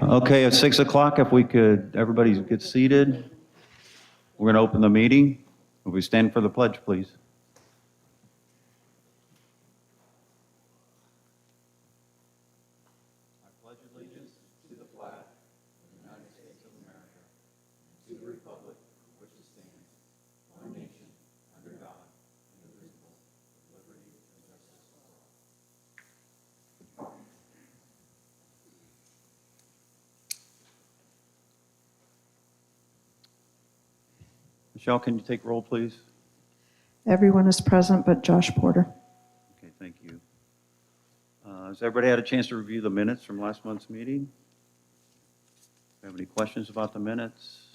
Okay, at 6 o'clock, if we could, everybody get seated. We're going to open the meeting. Will we stand for the pledge, please? I pledge allegiance to the flag of the United States of America, to the republic for which it stands, one nation, under God, indivisible, with liberty and justice for all. Michelle, can you take roll, please? Everyone is present but Josh Porter. Okay, thank you. Has everybody had a chance to review the minutes from last month's meeting? Have any questions about the minutes?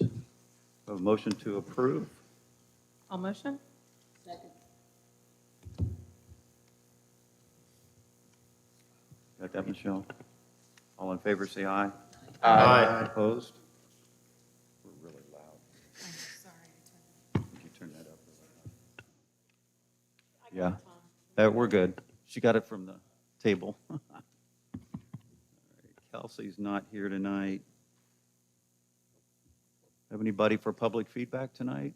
Have a motion to approve? I'll motion. Got that, Michelle? All in favor, say aye. Aye. Opposed? We're really loud. Sorry. Could you turn that up? Yeah, we're good. She got it from the table. All right, Kelsey's not here tonight. Have anybody for public feedback tonight?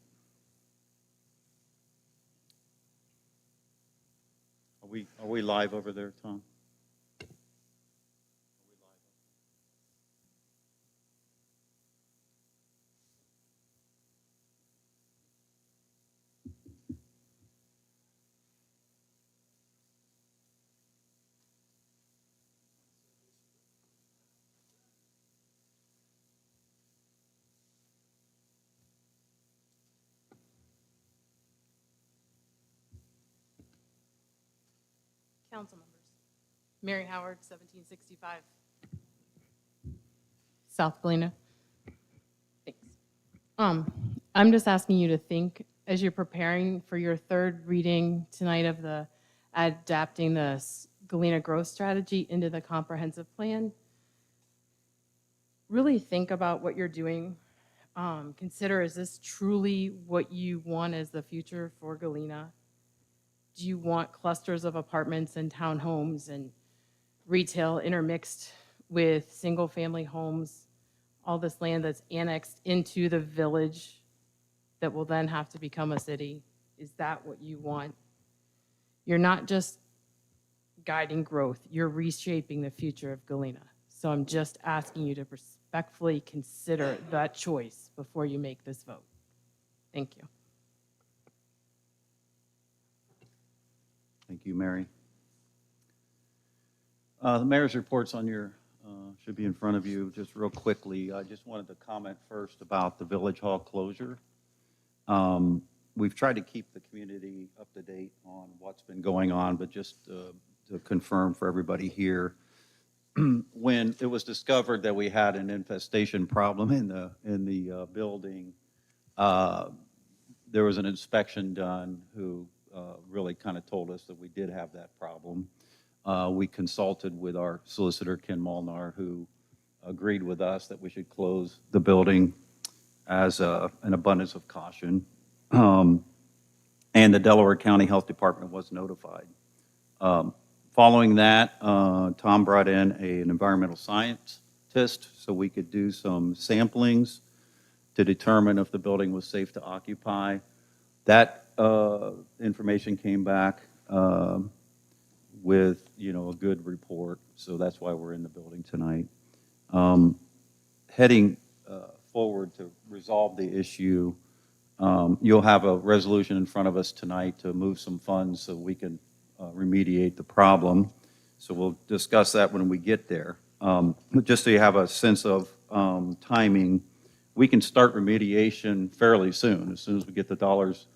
Are we live over there, Tom? Council members. Mary Howard, 1765. South Galena. Thanks. I'm just asking you to think, as you're preparing for your third reading tonight of the adapting the Galena growth strategy into the comprehensive plan, really think about what you're doing. Consider, is this truly what you want as the future for Galena? Do you want clusters of apartments and townhomes and retail intermixed with single-family homes, all this land that's annexed into the village that will then have to become a city? Is that what you want? You're not just guiding growth, you're reshaping the future of Galena. So I'm just asking you to respectfully consider that choice before you make this vote. Thank you. Thank you, Mary. The mayor's reports on your, should be in front of you. Just real quickly, I just wanted to comment first about the Village Hall closure. We've tried to keep the community up to date on what's been going on, but just to confirm for everybody here, when it was discovered that we had an infestation problem in the building, there was an inspection done who really kind of told us that we did have that problem. We consulted with our solicitor, Ken Molnar, who agreed with us that we should close the building as an abundance of caution. And the Delaware County Health Department was notified. Following that, Tom brought in an environmental scientist so we could do some samplings to determine if the building was safe to occupy. That information came back with, a good report, so that's why we're in the building tonight. Heading forward to resolve the issue, you'll have a resolution in front of us tonight to move some funds so we can remediate the problem. So we'll discuss that when we get there. Just so you have a sense of timing, we can start remediation fairly soon. As soon as we get the dollars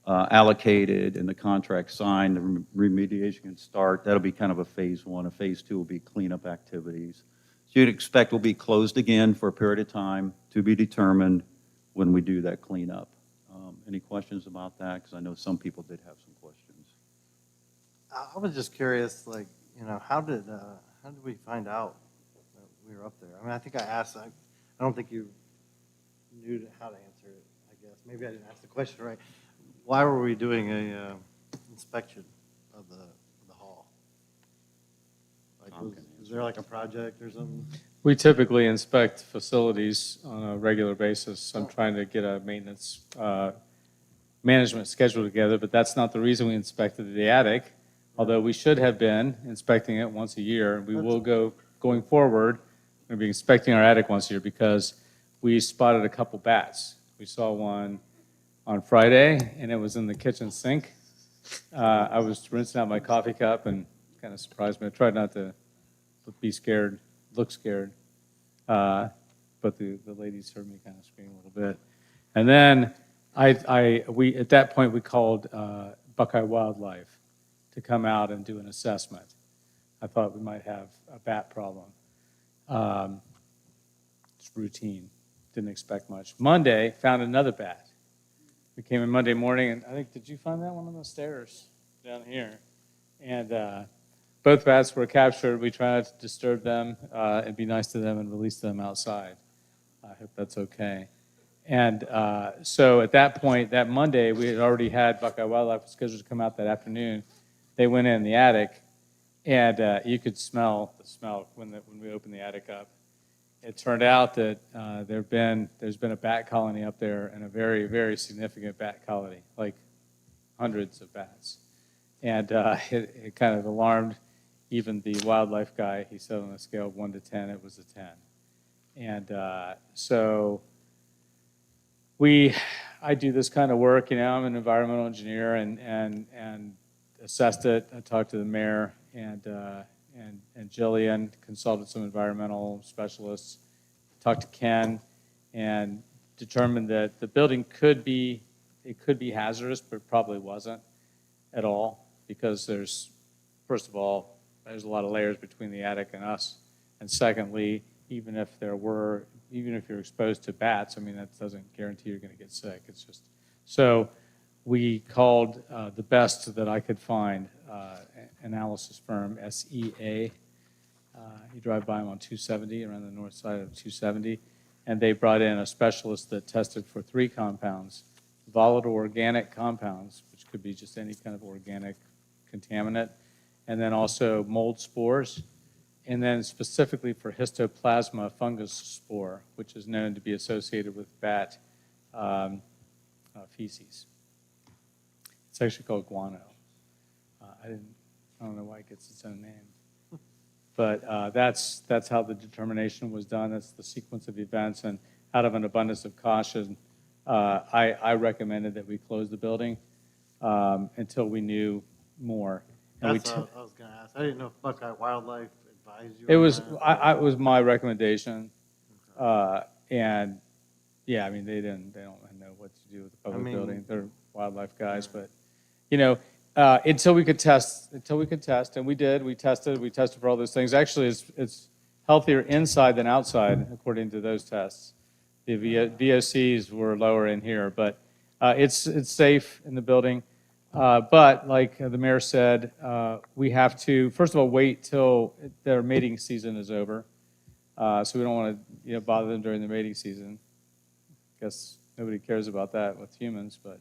allocated and the contract signed, the remediation can start. That'll be kind of a phase one. A phase two will be cleanup activities. So you'd expect we'll be closed again for a period of time to be determined when we do that cleanup. Any questions about that? Because I know some people did have some questions. I was just curious, how did we find out that we were up there? I mean, I think I asked, I don't think you knew how to answer it, I guess. Maybe I didn't ask the question right. Why were we doing a inspection of the hall? Tom can Is there like a project or something? We typically inspect facilities on a regular basis. I'm trying to get a maintenance management schedule together, but that's not the reason we inspected the attic, although we should have been inspecting it once a year. We will going forward, we're going to be inspecting our attic once a year because we spotted a couple bats. We saw one on Friday, and it was in the kitchen sink. I was rinsing out my coffee cup and kind of surprised me. I tried not to be scared, look scared. But the ladies heard me kind of scream a little bit. And then we at that point, we called Buckeye Wildlife to come out and do an assessment. I thought we might have a bat problem. It's routine. Didn't expect much. Monday, found another bat. We came in Monday morning, and I think, did you find that one on the stairs down here? And both bats were captured. We tried not to disturb them and be nice to them and release them outside. I hope that's okay. And so at that point, that Monday, we had already had Buckeye Wildlife scheduled to come out that afternoon. They went in the attic, and you could smell the smell when we opened the attic up. It turned out that there's been a bat colony up there, and a very, very significant bat colony, like hundreds of bats. And it kind of alarmed even the wildlife guy. He said on a scale of 1 to 10, it was a 10. And so I do this kind of work, you know, I'm an environmental engineer and assessed it. I talked to the mayor and Jillian, consulted some environmental specialists, talked to Ken, and determined that the building could be hazardous, but probably wasn't at all, because first of all, there's a lot of layers between the attic and us. And secondly, even if you're exposed to bats, I mean, that doesn't guarantee you're going to get sick. It's just, so we called the best that I could find, analysis firm, SEA. You drive by them on 270, around the north side of 270, and they brought in a specialist that tested for 3 compounds, volatile organic compounds, which could be just any kind of organic contaminant, and then also mold spores, and then specifically for histoplasma fungus spore, which is known to be associated with bat feces. It's actually called guano. I don't know why it gets its own name. But that's how the determination was done. That's the sequence of events. And out of an abundance of caution, I recommended that we close the building until we knew more. And That's what I was going to ask. I didn't know if Buckeye Wildlife advised you it on was that. it was my recommendation, and yeah, I mean they don't know what to do with the public building. They're wildlife guys, but you know. Until we could test, and we did. We tested for all those things. Actually, it's healthier inside than outside, according to those tests. The VOCs were lower in here, but it's safe in the building. But like the mayor said, we have to, first of all, wait till their mating season is over. So we don't want to bother them during the mating season. Guess nobody cares about that with humans, but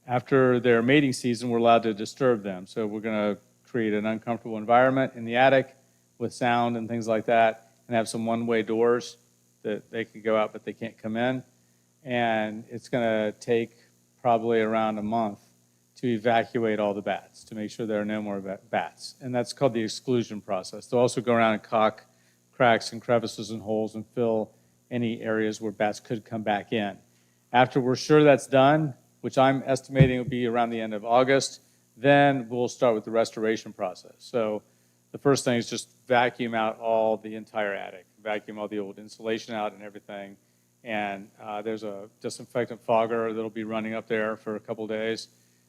after their mating season, we're allowed to disturb them. So we're going to create an uncomfortable environment in the attic with sound and things like that, and have some one-way doors that they can go out, but they can't come in. And it's going to take probably around a month to evacuate all the bats, to make sure there are no more bats. And that's called the exclusion process. They'll also go around and caulk cracks and crevices and holes and fill any areas where bats could come back in. After we're sure that's done, which I'm estimating will be around the end of August, then we'll start with the restoration process. So the first thing is just vacuum out all the entire attic, vacuum all the old insulation out and everything. And there's a disinfectant fogger that'll be running up there for a couple days.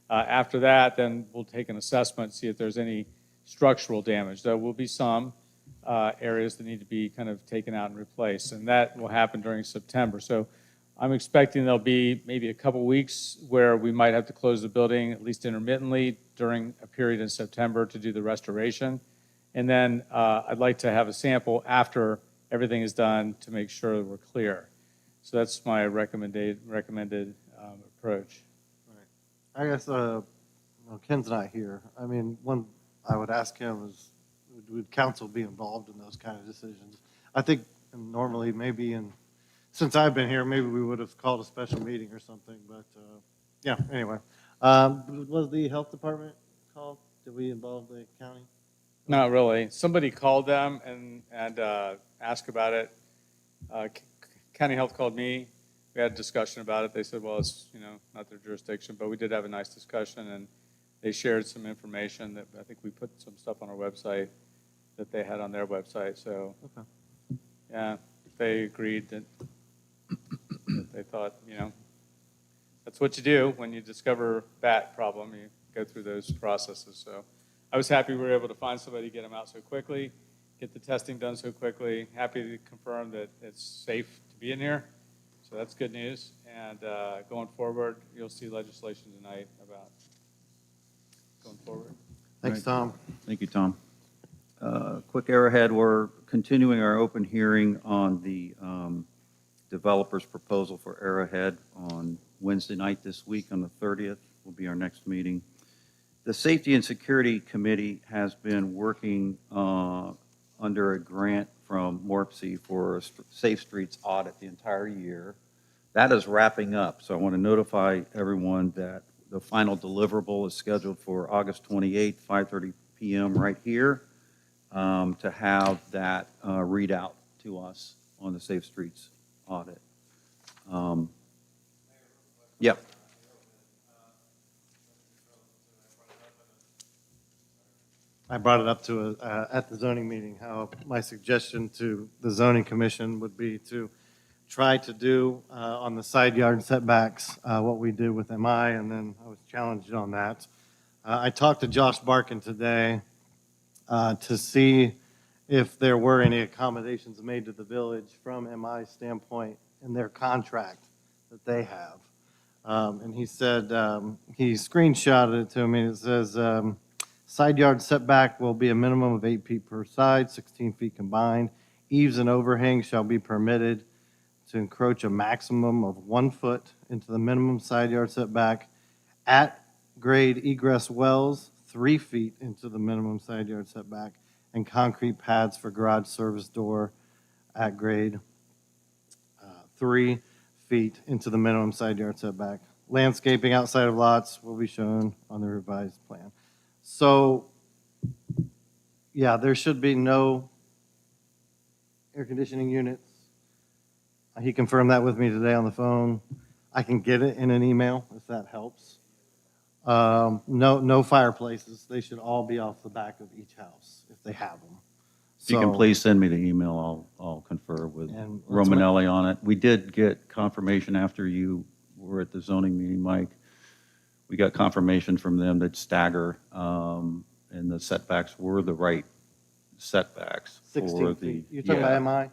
After that, then we'll take an assessment, see if there's any structural damage. There will be some areas that need to be kind of taken out and replaced, and that will happen during September. So I'm expecting there'll be maybe a couple weeks where we might have to close the building, at least intermittently, during a period in September to do the restoration. And then I'd like to have a sample after everything is done to make sure that we're clear. So that's my recommended approach. Right. I guess Ken's not here. I mean, one I would ask him is, would council be involved in those kind of decisions? I think normally maybe since I've been here, maybe we would have called a special meeting or something, but, yeah, anyway. Was the health department called? Did we involve the county? Not really. Somebody called them and asked about it. County Health called me. We had a discussion about it. They said, well, it's, not their jurisdiction, but we did have a nice discussion, and they shared some information that I think we put some stuff on our website that they had on their website. So, Okay. yeah, they agreed that they thought, that's what you do when you discover bat problem. You go through those processes. So I was happy we were able to find somebody, get them out so quickly, get the testing done so quickly. Happy to confirm that it's safe to be in here. So that's good news. And going forward, you'll see legislation tonight about going forward. Thanks, Right. Tom. Thank you, Tom. Quick arrowhead, we're continuing our open hearing on the developer's proposal for Arrowhead on Wednesday night this week, on the 30th, will be our next meeting. The Safety and Security Committee has been working under a grant from MORPC for a Safe Streets audit the entire year. That is wrapping up, so I want to notify everyone that the final deliverable is scheduled for August 28th, 5:30 p.m. right here, to have that readout to us on the Safe Streets audit. Yep. I brought it up to at the zoning meeting, how my suggestion to the zoning commission would be to try to do on the side yard setbacks what we did with MI, and then I was challenged on that. I talked to Josh Barkin today to see if there were any accommodations made to the village from MI's standpoint in their contract that they have. And he said, he screenshotted it to me, and it says, side yard setback will be a minimum of 8 feet per side, 16 feet combined. Eaves and overhangs shall be permitted to encroach a maximum of 1 foot into the minimum side yard setback. At grade egress wells, 3 feet into the minimum side yard setback, and concrete pads for garage service door at grade 3 feet into the minimum side yard setback. Landscaping outside of lots will be shown on the revised plan. So, yeah, there should be no air conditioning units. He confirmed that with me today on the phone. I can get it in an email if that helps. No fireplaces. They should all be off the back of each house if they have them. If you can So- please send me the email, I'll confer with And let's Romanelli on it. We did get confirmation after you were at the zoning meeting, Mike. We got confirmation from them that stagger, and the setbacks were the right setbacks. 16 for the. feet. You're talking yeah. about MI?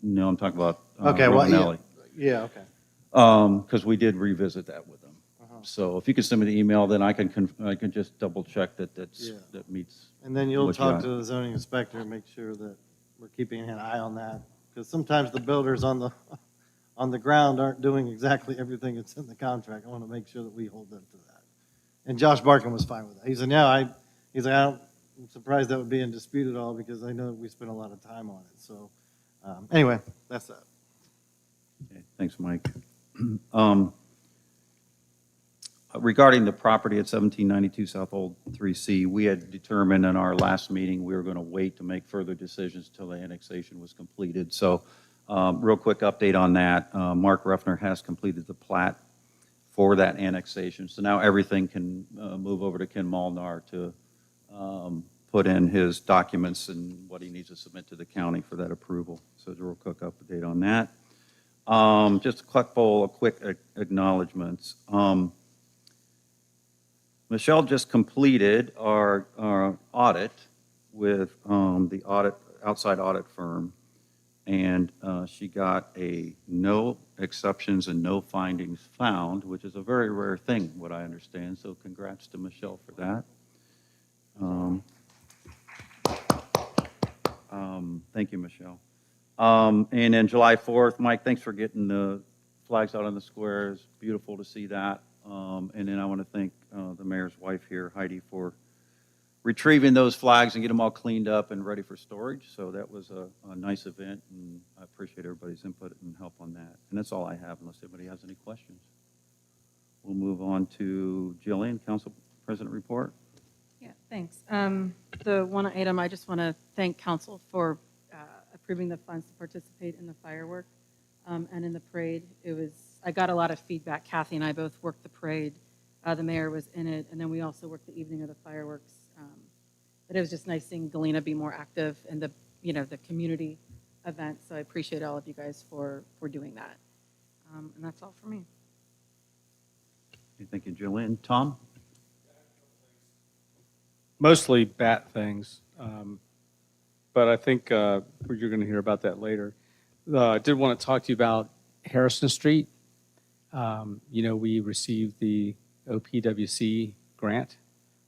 No, I'm talking about Okay, well, Romanelli. yeah, okay. Because we did revisit that with them. Uh-huh. So if you could send me the email, then I can just double check that Yeah. that meets. And then you'll What you talk got? to the zoning inspector and make sure that we're keeping an eye on that. Because sometimes the builders on the ground aren't doing exactly everything that's in the contract. I want to make sure that we hold them to that. And Josh Barkin was fine with that. He said, yeah, he's like, I'm surprised that would be in dispute at all because I know that we spent a lot of time on it. So anyway, that's that. Okay, thanks, Mike. Regarding the property at 1792 South Old 3C, we had determined in our last meeting we were going to wait to make further decisions until the annexation was completed. So real quick update on that. Mark Ruffner has completed the plat for that annexation. So now everything can move over to Ken Molnar to put in his documents and what he needs to submit to the county for that approval. So a real quick update on that. Just a couple of quick acknowledgements. Michelle just completed our audit with the outside audit firm, and she got a no exceptions and no findings found, which is a very rare thing, what I understand. So congrats to Michelle for that. Thank you, Michelle. And then July 4th, Mike, thanks for getting the flags out on the squares. Beautiful to see that. And then I want to thank the mayor's wife here, Heidi, for retrieving those flags and get them all cleaned up and ready for storage. So that was a nice event, and I appreciate everybody's input and help on that. And that's all I have, unless anybody has any questions. We'll move on to Jillian, Council President report. Yeah, thanks. The one item, I just want to thank council for approving the funds to participate in the firework and in the parade. I got a lot of feedback. Kathy and I both worked the parade. The mayor was in it, and then we also worked the evening of the fireworks. But it was just nice seeing Galena be more active in the community event. So I appreciate all of you guys for doing that. And that's all for me. Okay, thank you, Jillian. Tom? Mostly bat things, but I think you're going to hear about that later. I did want to talk to you about Harrison Street. We received the OPWC grant,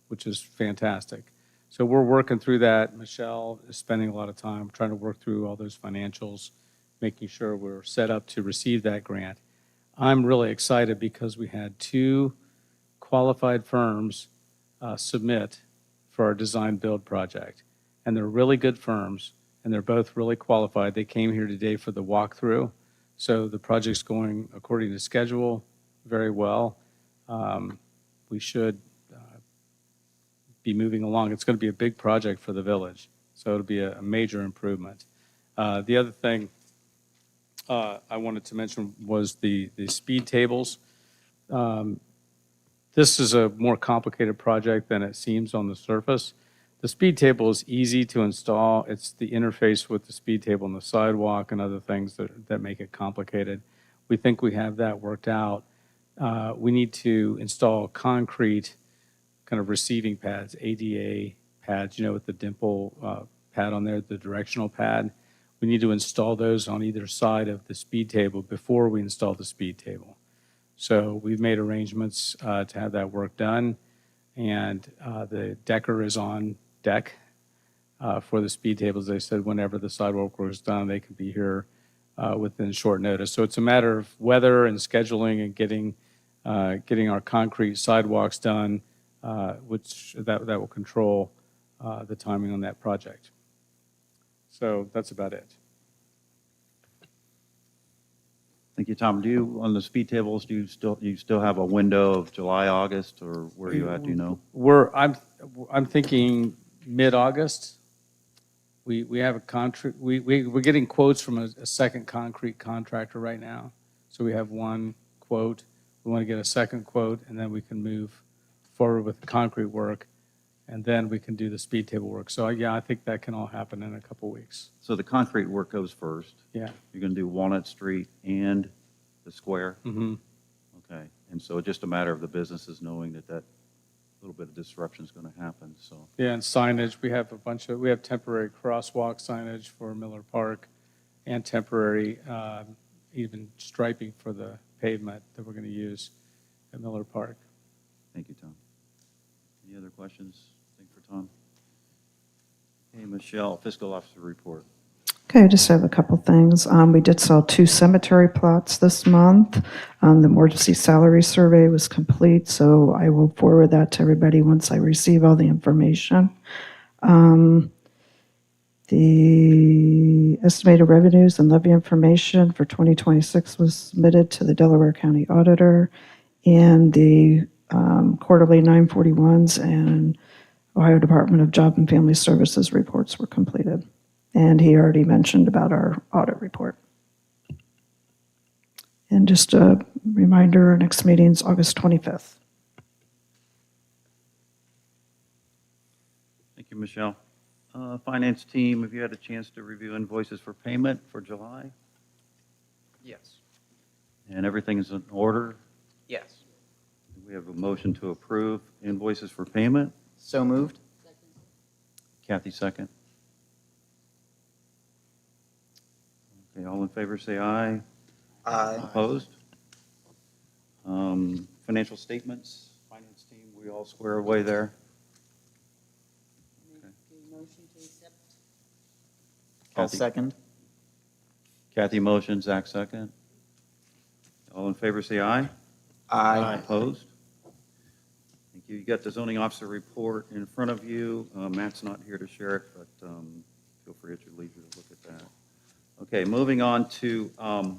which is fantastic. So we're working through that. Michelle is spending a lot of time trying to work through all those financials, making sure we're set up to receive that grant. I'm really excited because we had 2 qualified firms submit for our design build project. And they're really good firms, and they're both really qualified. They came here today for the walkthrough. So the project's going according to schedule very well. We should be moving along. It's going to be a big project for the village, so it'll be a major improvement. The other thing I wanted to mention was the speed tables. This is a more complicated project than it seems on the surface. The speed table is easy to install. It's the interface with the speed table and the sidewalk and other things that make it complicated. We think we have that worked out. We need to install concrete kind of receiving pads, ADA pads, with the dimple pad on there, the directional pad. We need to install those on either side of the speed table before we install the speed table. So we've made arrangements to have that work done, and the decker is on deck for the speed tables. They said whenever the sidewalk work is done, they can be here within short notice. So it's a matter of weather and scheduling and getting our concrete sidewalks done, which that will control the timing on that project. So that's about it. Thank you, Tom. On the speed tables, do you still have a window of July, August, or where are you at, do you know? I'm thinking mid-August. We have a contract. We're getting quotes from a second concrete contractor right now. So we have one quote. We want to get a second quote, and then we can move forward with the concrete work, and then we can do the speed table work. So yeah, I think that can all happen in a couple weeks. So the concrete work goes first. Yeah. You're going to do Walnut Street and the square? Mm-hmm. Okay. And so it's just a matter of the businesses knowing that little bit of disruption is going to happen, so. Yeah, and signage, we have temporary crosswalk signage for Miller Park and temporary even striping for the pavement that we're going to use at Miller Park. Thank you, Tom. Any other questions? Think for Tom? Hey, Michelle, fiscal officer report. Okay, I just have a couple things. We did sell 2 cemetery plots this month. The emergency salary survey was complete, so I will forward that to everybody once I receive all the information. The estimated revenues and levy information for 2026 was submitted to the Delaware County Auditor, and the quarterly 941s and Ohio Department of Job and Family Services reports were completed. And he already mentioned about our audit report. And just a reminder, our next meeting is August 25th. Thank you, Michelle. Finance team, have you had a chance to review invoices for payment for July? Yes. And everything is in order? Yes. We have a motion to approve invoices for payment. So moved? Kathy, second. Okay, all in favor, say aye. Aye. Opposed? Financial statements, finance team, we all square away there? Okay. Motion to accept. I'll Kathy- second. Kathy motion, Zach second. All in favor, say aye. Aye. Opposed? Thank Thank you. You got the zoning officer report in front of you. Matt's not here to share it, but feel free at your leisure to look at that. Okay, moving on to our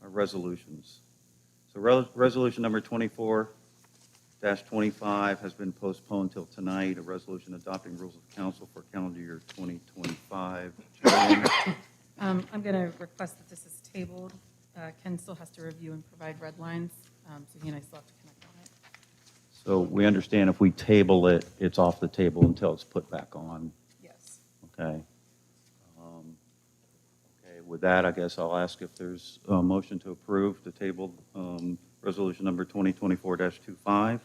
resolutions. So resolution number 24-25 has been postponed till tonight, a resolution adopting rules of council for calendar year 2025. I'm going to request that this is tabled. Ken still has to review and provide red lines, so he and I still have to connect on it. So we understand if we table it, it's off the table until it's put back on, Yes. okay? Okay, with that, I guess I'll ask if there's a motion to approve the table, resolution number 2024-25.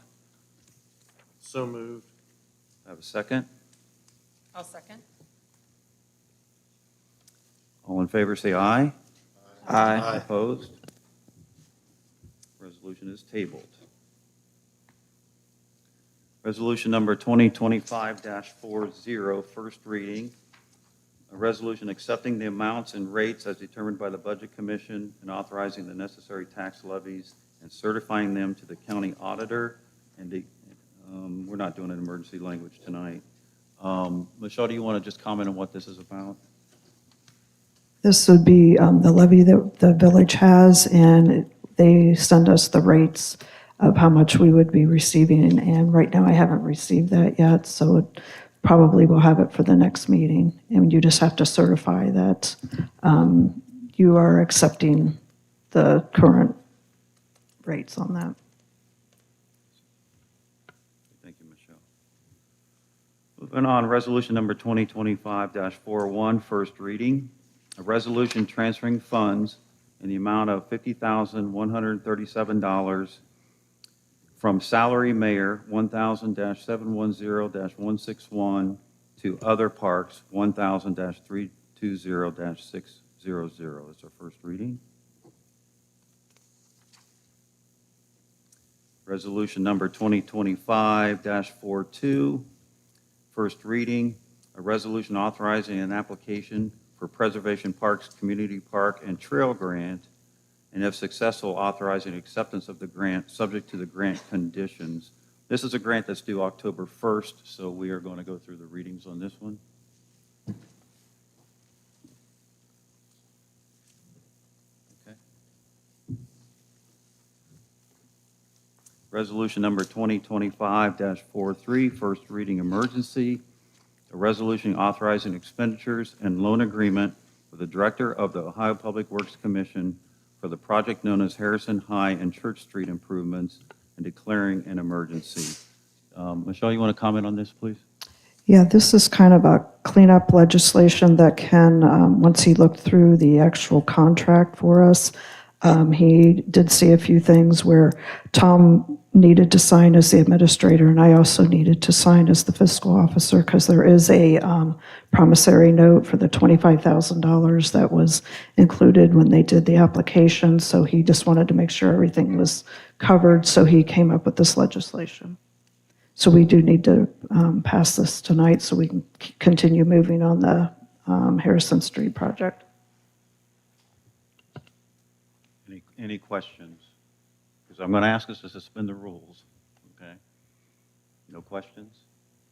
So moved. Have a second? I'll second. All in favor, say aye. Aye. Opposed? Resolution is tabled. Resolution number 2025-40, first reading. A resolution accepting the amounts and rates as determined by the Budget Commission and authorizing the necessary tax levies and certifying them to the county auditor. And we're not doing an emergency language tonight. Michelle, do you want to just comment on what this is about? This would be the levy that the village has, and they send us the rates of how much we would be receiving. And right now, I haven't received that yet, so it probably will have it for the next meeting. And you just have to certify that you are accepting the current rates on that. Thank you, Michelle. Moving on, resolution number 2025-41, first reading. A resolution transferring funds in the amount of $50,137 from salary mayor 1000-710-161 to other parks 1000-320-600. That's our first reading. Resolution number 2025-42, first reading. A resolution authorizing an application for Preservation Parks Community Park and Trail Grant, and if successful, authorizing acceptance of the grant, subject to the grant conditions. This is a grant that's due October 1st, so we are going to go through the readings on this one. Okay. Resolution number 2025-43, first reading emergency. A resolution authorizing expenditures and loan agreement with the Director of the Ohio Public Works Commission for the project known as Harrison High and Church Street improvements and declaring an emergency. Michelle, you want to comment on this, please? Yeah, this is kind of a cleanup legislation that Ken, once he looked through the actual contract for us, he did see a few things where Tom needed to sign as the administrator, and I also needed to sign as the fiscal officer, because there is a promissory note for the $25,000 that was included when they did the application, so he just wanted to make sure everything was covered, so he came up with this legislation. So we do need to pass this tonight so we can continue moving on the Harrison Street project. Any questions? Because I'm going to ask us to suspend the rules, okay? No questions?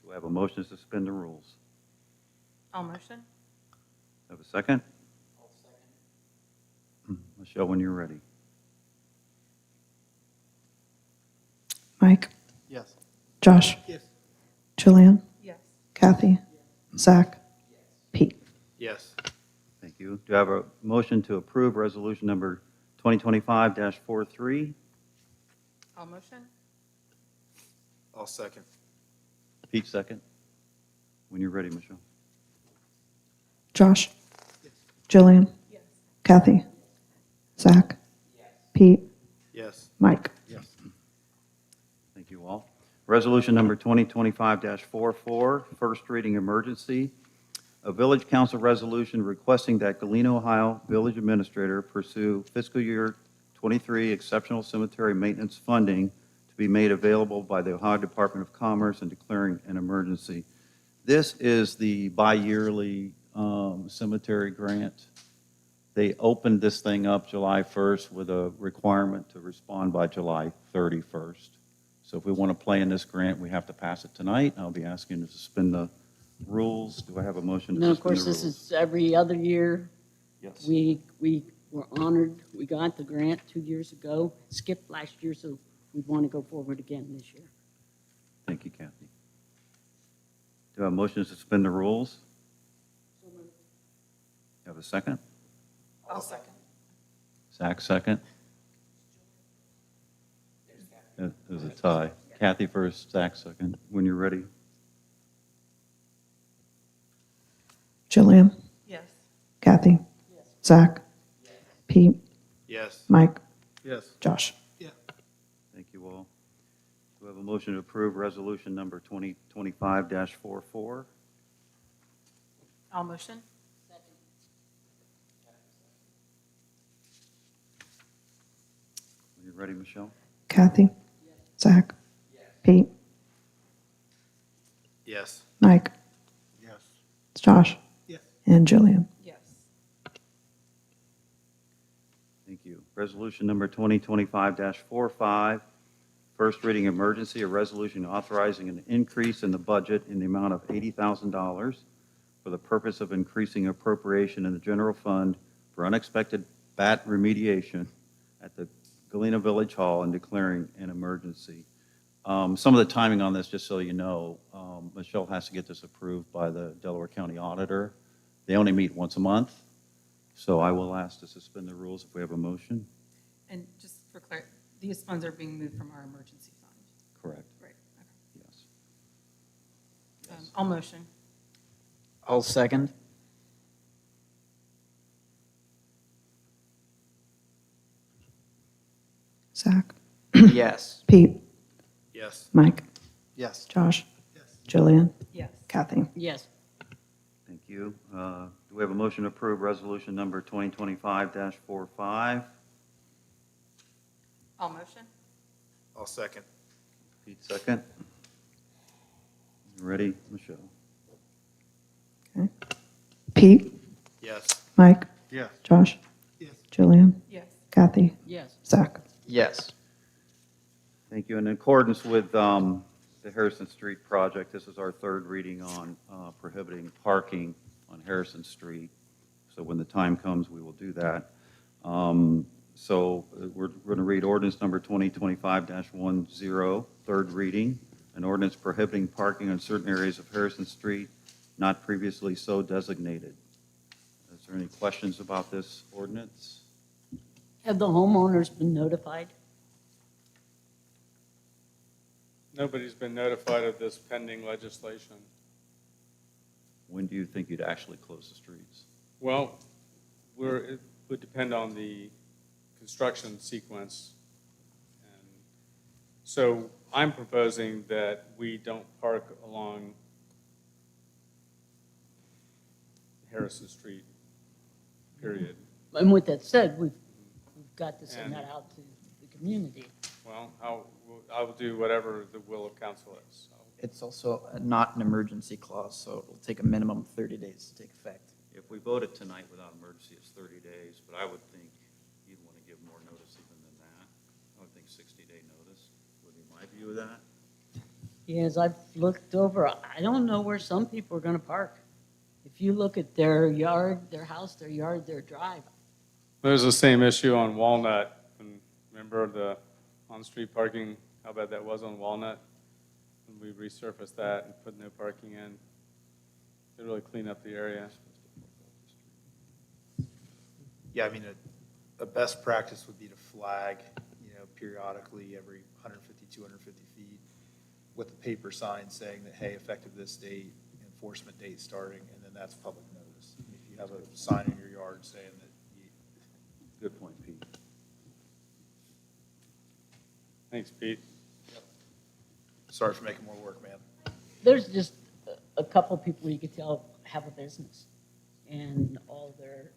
Do I have a motion to suspend the rules? I'll motion. Have a second? I'll second. Michelle, when you're ready. Mike? Yes. Josh? Yes. Jillian? Yes. Kathy? Zach? Pete? Yes. Thank you. Do I have a motion to approve resolution number 2025-43? I'll motion. I'll second. Pete, second. When you're ready, Michelle. Josh? Jillian? Yes. Kathy? Zach? Pete? Yes. Mike? Yes. Thank you all. Resolution number 2025-44, first reading emergency. A village council resolution requesting that Galena, Ohio village administrator pursue fiscal year 23 exceptional cemetery maintenance funding to be made available by the Ohio Department of Commerce and declaring an emergency. This is the bi-yearly cemetery grant. They opened this thing up July 1st with a requirement to respond by July 31st. So if we want to play in this grant, we have to pass it tonight. I'll be asking to suspend the rules. Do I have a motion to No, of suspend the course, rules? this is every other year. Yes. We were honored, we got the grant 2 years ago, skipped last year, so we want to go forward again this year. Thank you, Kathy. Do I have a motion to suspend the rules? Have a second? I'll second. Zach, second? There's a tie. Kathy first, Zach second. When you're ready. Jillian, Yes. Kathy, Zach, Pete, Yes. Mike, Yes. Josh. Thank you all. Do we have a motion to approve resolution number 2025-44? I'll motion. When you're ready, Michelle. Kathy, Zach, Pete, Yes. Mike, Yes. Josh, Yes. and Jillian. Yes. Thank you. Resolution number 2025-45, first reading emergency, a resolution authorizing an increase in the budget in the amount of $80,000 for the purpose of increasing appropriation in the general fund for unexpected bat remediation at the Galena Village Hall and declaring an emergency. Some of the timing on this, just so you know, Michelle has to get this approved by the Delaware County Auditor. They only meet once a month, so I will ask to suspend the rules if we have a motion. And just for clarity, these funds are being moved from our emergency fund. Correct. Right. Yes. Okay. I'll motion. I'll second. Zach, Yes. Pete, Yes. Mike, Yes. Josh, Yes. Jillian, Yes. Kathy. Yes, Thank you. Do we have a motion to approve resolution number 2025-45? I'll motion. I'll second. Pete, second. You ready, Michelle? Okay. Pete, Yes. Mike, Yes. Josh, Yes. Jillian, Yes. Kathy, yes, Zach. Yes. Thank you. In accordance with the Harrison Street project, this is our third reading on prohibiting parking on Harrison Street. So when the time comes, we will do that. So we're going to read ordinance number 2025-10, third reading, an ordinance prohibiting parking on certain areas of Harrison Street not previously so designated. Is there any questions about this ordinance? have the homeowners been notified? Nobody's been notified of this pending legislation. When do you think you'd actually close the streets? Well, it would depend on the construction sequence. And so I'm proposing that we don't park along Harrison Street, period. And with that said, we've got to send that And- out to the community. Well, I will do whatever the will of council is. So It's also not an emergency clause, so it'll take a minimum of 30 days to take effect. If we voted tonight without emergency, it's 30 days, but I would think you'd want to give more notice even than that. I would think 60-day notice would be my view of that. Yes, I've looked over, I don't know where some people are gonna park. If you look at their yard, their house, their yard, their drive, There's the same issue on Walnut. And remember the on-street parking, how bad that was on Walnut? When we resurfaced that and put no parking in. They really clean up the area. Yeah, I mean, a best practice would be to flag, periodically every 150, 250 feet with a paper sign saying that, hey, effective this date, enforcement date starting, and then that's public notice. If you have a sign in your yard saying that Good point, Pete. Thanks, Pete. sorry for making more work, man. there's just a couple people you could tell have a business. And all their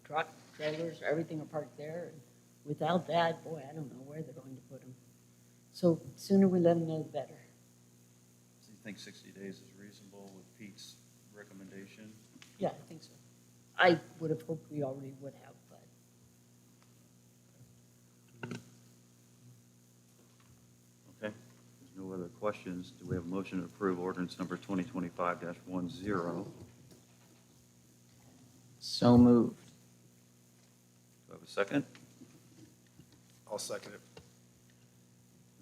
truck, trailers, everything are parked there. And without that, boy, I don't know where they're going to put them. So sooner we let them know, the better. So you think 60 days is reasonable with Pete's recommendation? Yeah, I think so. I would have hoped we already would have, but no other questions, do we have a motion to approve ordinance number 2025-10? So moved. Do I have a second? I'll second it.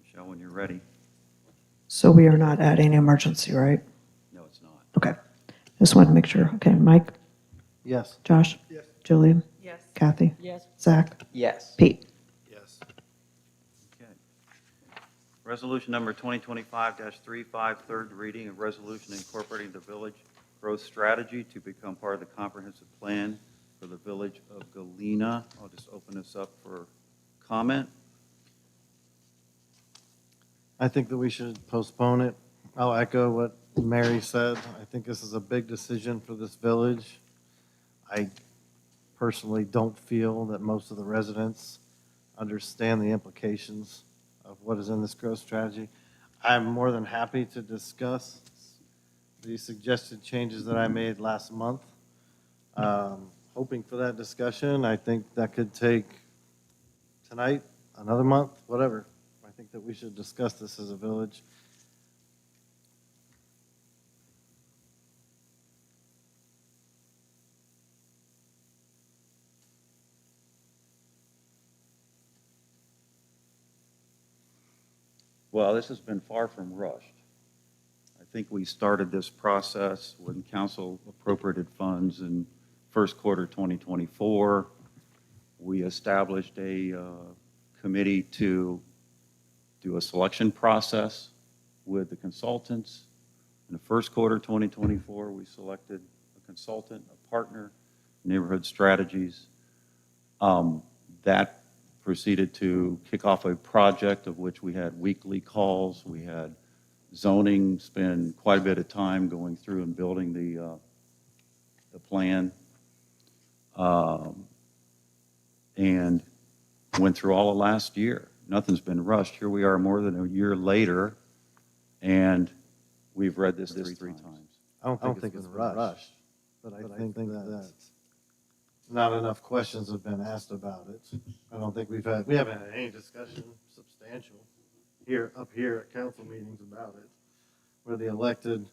Michelle, when you're ready. So we are not adding emergency, right? No, it's not. Okay. Just wanted to make sure. Okay, Mike, Yes. Josh? Yes. Jillian? Yes. Kathy? Yes, Zach? Yes. Pete? Yes. Okay. Resolution number 2025-35, third reading, a resolution incorporating the village growth strategy to become part of the comprehensive plan for the village of Galena. I'll just open this up for comment. I think that we should postpone it. I'll echo what Mary said. I think this is a big decision for this village. I personally don't feel that most of the residents understand the implications of what is in this growth strategy. I'm more than happy to discuss the suggested changes that I made last month. Hoping for that discussion. I think that could take tonight, another month, whatever. I think that we should discuss this as a village. Well, this has been far from rushed. I think we started this process when council appropriated funds in first quarter 2024. We established a committee to do a selection process with the consultants. In the first quarter 2024, we selected a consultant, a partner, Neighborhood Strategies. That proceeded to kick off a project of which we had weekly calls. We had zoning, spend quite a bit of time going through and building the plan. And went through all of last year. Nothing's been rushed. Here we are more than a year later, and we've read this three times. I don't think it's been rushed, but I think that not enough questions have been asked about it. I don't think we haven't had any discussion substantial up here at council meetings about it. We're the elected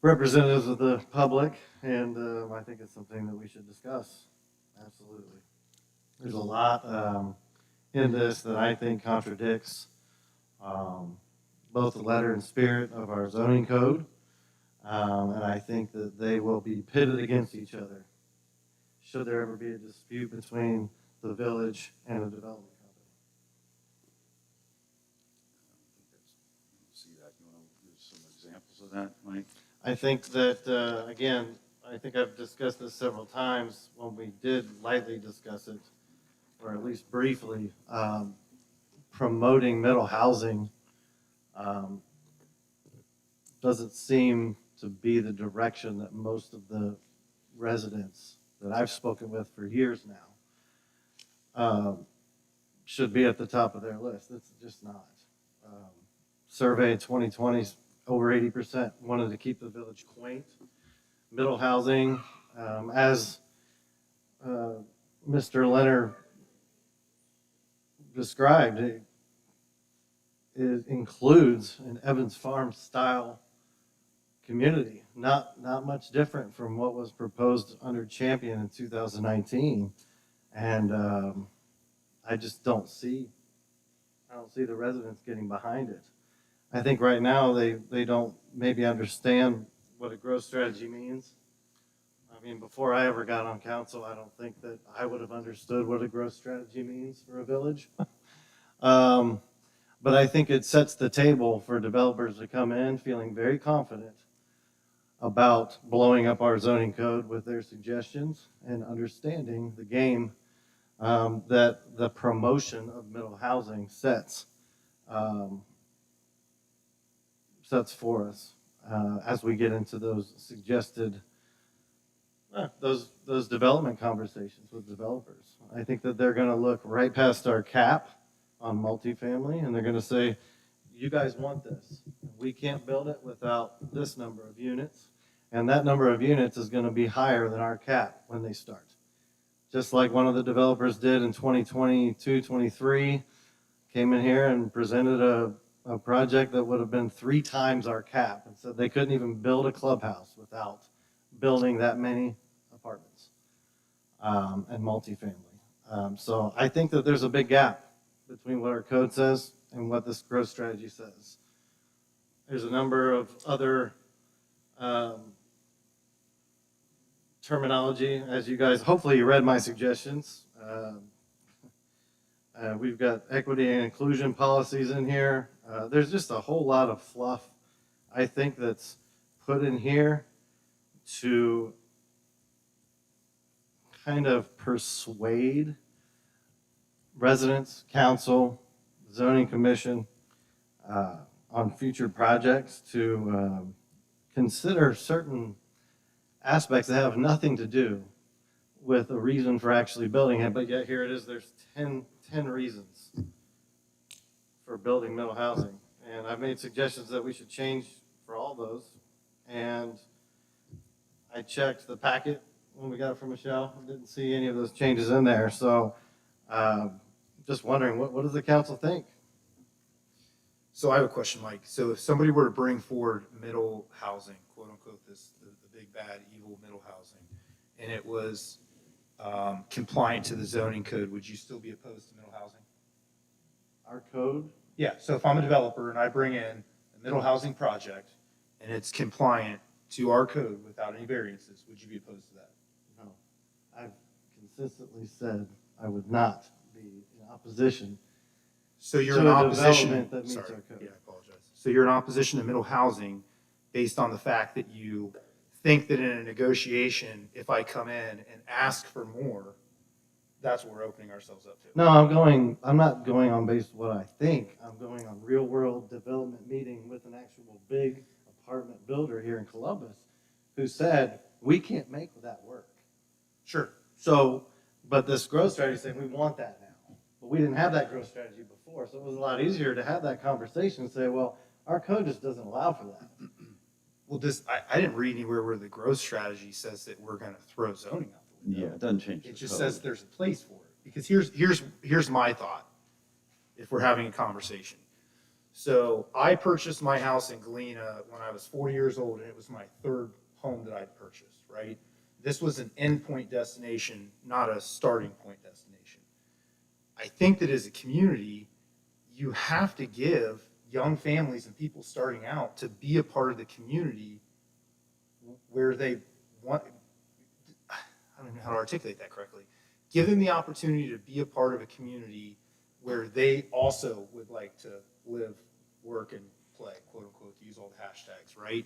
representatives of the public, and I think it's something that we should discuss. Absolutely. There's a lot in this that I think contradicts both the letter and spirit of our zoning code, and I think that they will be pitted against each other should there ever be a dispute between the village and a development company. See that? You want to give some examples of that, Mike? I think that, again, I think I've discussed this several times when we did lightly discuss it, or at least briefly, promoting middle housing doesn't seem to be the direction that most of the residents that I've spoken with for years now should be at the top of their list. It's just not. Survey 2020, over 80% wanted to keep the village quaint. Middle housing, as Mr. Leonard described, it includes an Evans Farm style community, not much different from what was proposed under Champion in 2019. And I just don't see the residents getting behind it. I think right now they don't maybe understand what a growth strategy means. I mean, before I ever got on council, I don't think that I would have understood what a growth strategy means for a village. But I think it sets the table for developers to come in feeling very confident about blowing up our zoning code with their suggestions and understanding the game that the promotion of middle housing sets for us as we get into those suggested those development conversations with developers. I think that they're going to look right past our cap on multifamily, and they're going to say, you guys want this. We can't build it without this number of units, and that number of units is going to be higher than our cap when they start. Just like one of the developers did in 2022, 23, came in here and presented a project that would have been 3 times our cap, and said they couldn't even build a clubhouse without building that many apartments and multifamily. So I think that there's a big gap between what our code says and what this growth strategy says. There's a number of other terminology, as you guys, hopefully you read my suggestions. We've got equity and inclusion policies in here. There's just a whole lot of fluff, I think, that's put in here to kind of persuade residents, council, zoning commission on future projects to consider certain aspects that have nothing to do with a reason for actually building it, but yet here it is, there's 10 reasons for building middle housing. And I've made suggestions that we should change for all those. And I checked the packet when we got it from Michelle, didn't see any of those changes in there. So just wondering, what does the council think? So I have a question, Mike. So if somebody were to bring forward middle housing, quote unquote, the big bad evil middle housing, and it was compliant to the zoning code, would you still be opposed to middle housing? Our code? Yeah, so if I'm a developer and I bring in a middle housing project and it's compliant to our code without any variances, would you be opposed to that? No. I've consistently said I would not be in opposition. So you're To in a opposition. development that meets Sorry, our code. yeah, I apologize. So you're in opposition to middle housing based on the fact that you think that in a negotiation, if I come in and ask for more, that's what we're opening ourselves up to. No, I'm not going on based what I think. I'm going on real world development meeting with an actual big apartment builder here in Columbus who said, we can't make that work. Sure. So, but this growth strategy is saying we want that now. But we didn't have that growth strategy before. So it was a lot easier to have that conversation and say, well, our code just doesn't allow for that. Well, I didn't read anywhere where the growth strategy says that we're going to throw zoning out the window. Yeah, it doesn't change. It the just code. says there's a place for it. Because here's my thought, if we're having a conversation. So I purchased my house in Galena when I was 40 years old, and it was my 3rd home that I'd purchased, right? This was an endpoint destination, not a starting point destination. I think that as a community, you have to give young families and people starting out to be a part of the community where they want, I don't know how to articulate that correctly. Give them the opportunity to be a part of a community where they also would like to live, work, and play, quote unquote, to use all the hashtags, right?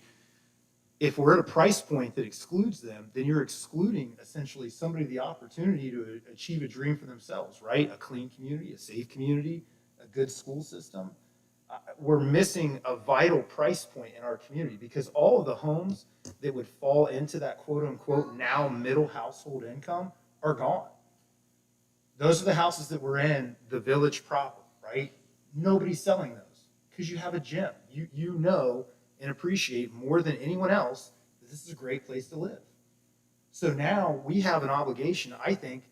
If we're at a price point that excludes them, then you're excluding essentially somebody the opportunity to achieve a dream for themselves, right? A clean community, a safe community, a good school system. We're missing a vital price point in our community because all of the homes that would fall into that quote unquote now middle household income are gone. Those are the houses that were in the village proper, right? Nobody's selling those because you have a gym. You know and appreciate more than anyone else that this is a great place to live. So now we have an obligation, I think,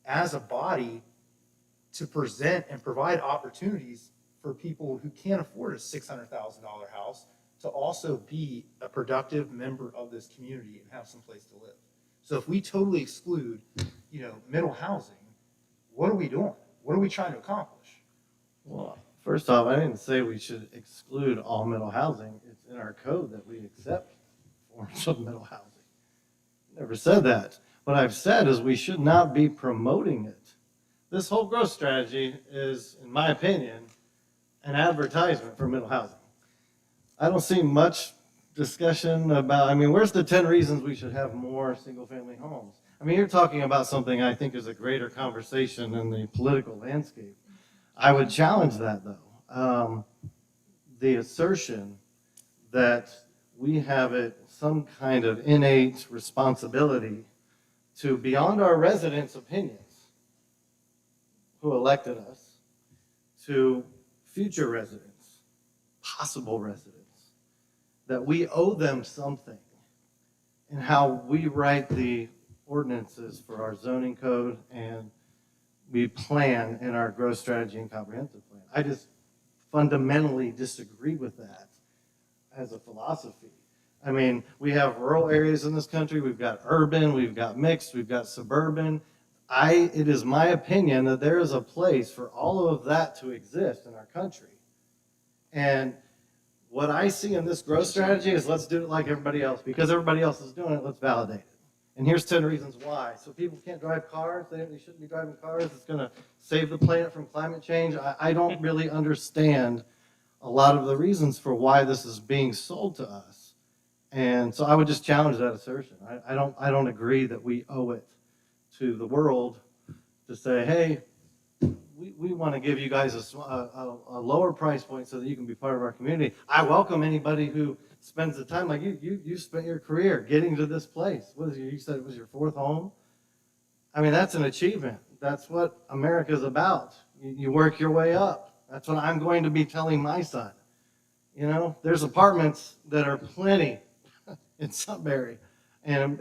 as a body to present and provide opportunities for people who can't afford a $600,000 house to also be a productive member of this community and have some place to live. So if we totally exclude, middle housing, what are we doing? What are we trying to accomplish? Well, first off, I didn't say we should exclude all middle housing. It's in our code that we accept forms of middle housing. Never said that. What I've said is we should not be promoting it. This whole growth strategy is, in my opinion, an advertisement for middle housing. I don't see much discussion about, where's the 10 reasons we should have more single-family homes? You're talking about something I think is a greater conversation in the political landscape. I would challenge that, though. The assertion that we have some kind of innate responsibility to, beyond our residents' opinions, who elected us, to future residents, possible residents, that we owe them something in how we write the ordinances for our zoning code and we plan in our growth strategy and comprehensive plan. fundamentally disagree with that as a philosophy. I mean, we have rural areas in this country, we've got urban, we've got mixed, we've got suburban. It is my opinion that there is a place for all of that to exist in our country. And what I see in this growth strategy is let's do it like everybody else. Because everybody else is doing it, let's validate it. And here's 10 reasons why. So people can't drive cars, they shouldn't be driving cars, it's gonna save the planet from climate change. I don't really understand a lot of the reasons for why this is being sold to us. And so I would just challenge that assertion. I don't agree that we owe it to the world to say, hey, we want to give you guys a lower price point so that you can be part of our community. I welcome anybody who spends the time, like you spent your career getting to this place. What is it, you said it was your fourth home? I mean, that's an achievement. That's what America's about. You work your way up. That's what I'm going to be telling my son. You know, there's apartments that are plenty in Sudbury and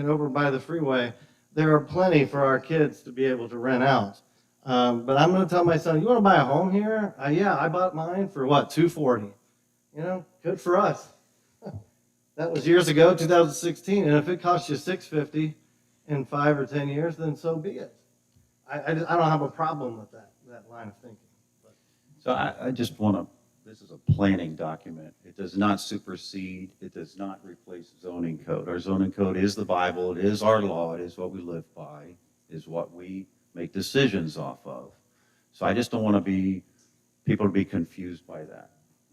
over by the freeway. There are plenty for our kids to be able to rent out. But I'm going to tell my son, you want to buy a home here? Yeah, I bought mine for what, $240. You know, good for us. That was years ago, 2016. And if it costs you $650 in 5 or 10 years, then so be it. I don't have a problem with that line of thinking. So I just want to, this is a planning document. It does not supersede, it does not replace zoning code. Our zoning code is the Bible, it is our law, it is what we live by, is what we make decisions off of. So I just don't want people to be confused by that,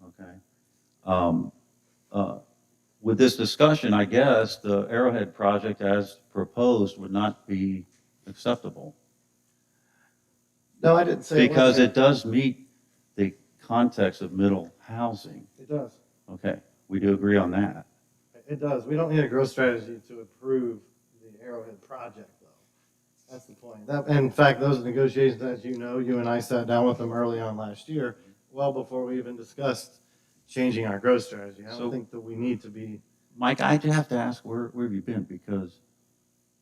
okay? With this discussion, I guess the Arrowhead project as proposed would not be acceptable. No, I didn't say Because wasn't. it does meet the context of middle housing. It does. Okay, we do agree on that. It does. We don't need a growth strategy to approve the Arrowhead project, though. That's the point. In fact, those negotiations, as you know, you and I sat down with them early on last year, well before we even discussed changing our growth strategy. I don't think that we need to be. Mike, I have to ask, where have you been? Because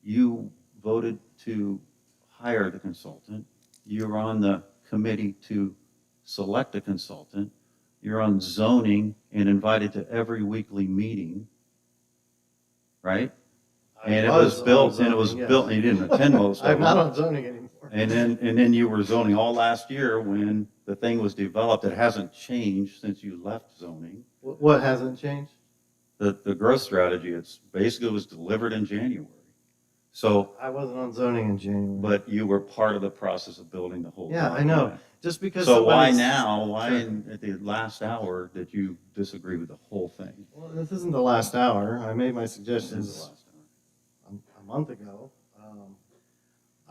you voted to hire the consultant. You're on the committee to select a consultant. You're on zoning and invited to every weekly meeting, right? And it was built, and you didn't attend most of them. I'm not on zoning anymore. And then you were zoning all last year when the thing was developed. It hasn't changed since you left zoning. What hasn't changed? The growth strategy, it's basically was delivered in January. So, I wasn't on zoning in January. but you were part of the process of building the whole. Yeah, I know. document. Just because. So why somebody's- now, Sure. at the last hour, did you disagree with the whole thing? Well, this isn't the last hour. I made my This is the suggestions last hour. a month ago.